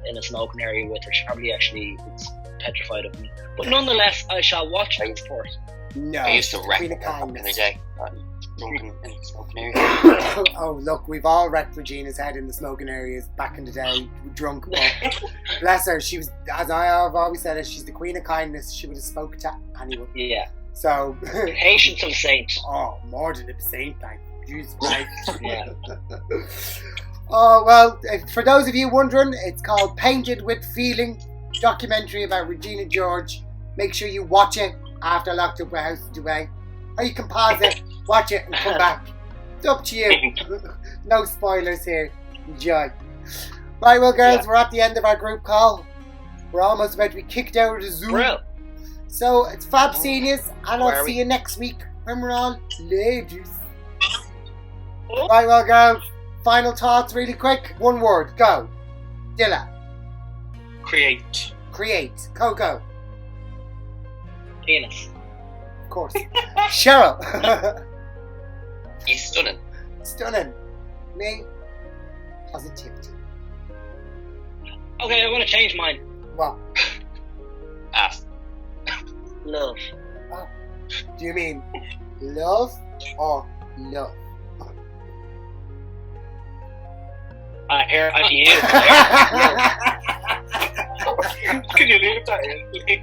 in a smoking area with her. She probably actually is petrified of me, but nonetheless I shall watch and support. No, I used to wreck Queen of back in the Kindness. day, drunken in the smoking area. Oh look, we've all wrecked Regina's head in the smoking areas back in the day, drunk. But bless her, she was, as I have always said, she's the Queen of Kindness. She would have spoke to anyone. Yeah. So patience of a saint. Oh, more than a saint, like Jesus Christ. Yeah. Oh well, for those of you wondering, it's called Painted with Feeling, documentary about Regina George. Make sure you watch it after Locked Up with Haus of Déway, or you can pause it, watch it, and come back. It's up to you. No spoilers here. Enjoy. Right, well, girls, we're at the end of our group call. We're almost about to be kicked out of the Zoom. Real. So it's Fab Seniors, and I'll Where are see we? you next week when we're on Ladies. Right, well, girls, final thoughts really quick. One word, go. Dilla. Create. Create. Coco. Penis. Of course. Cheryl. He's stunning. Stunning. Me. Positivity. Okay, I want to change mine. What? Ass. Love. Oh. Do you mean love or love? I hear you. Can you leave that in, please?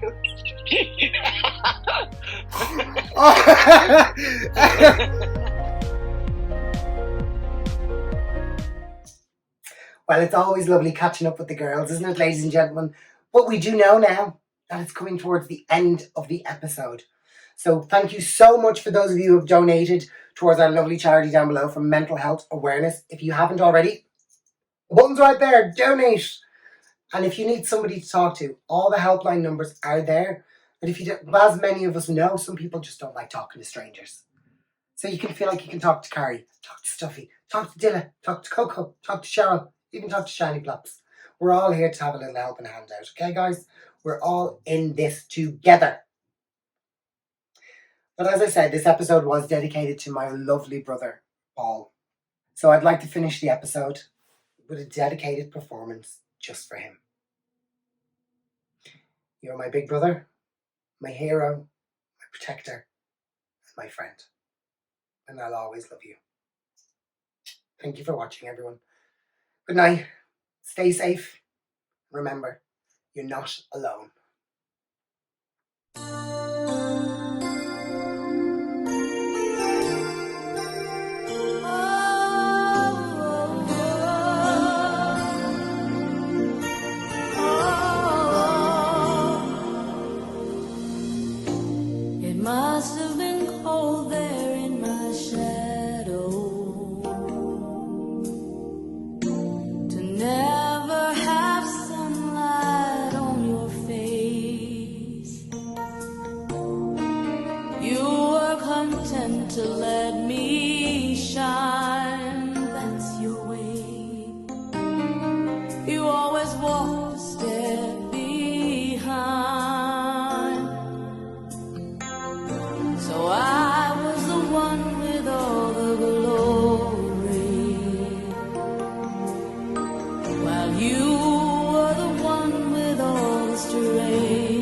Well, it's always lovely catching up with the girls, isn't it, ladies and gentlemen? But we do know now that it's coming towards the end of the episode. So thank you so much for those of you who have donated towards our lovely charity down below for mental health awareness. If you haven't already, the button's right there, donate. And if you need somebody to talk to, all the helpline numbers are there. But if you don't, as many of us know, some people just don't like talking to strangers. So you can feel like you can talk to Carrie, talk to Stuffy, talk to Dyla, talk to Coco, talk to Cheryl, even talk to Siany Plops. We're all here to have a little helping hand out, okay, guys? We're all in this together. But as I said, this episode was dedicated to my lovely brother, Paul. So I'd like to finish the episode with a dedicated performance just for him. You're my big brother, my hero, my protector, and my friend. And I'll always love you. Thank you for watching, everyone. Good night. Stay safe. Remember, you're not alone. It must have been cold there in my shadow to never have sunlight on your face. You were content to let me shine, that's your way. You always walked a step behind. So I was the one with all the glory, while you were the one with all the strength.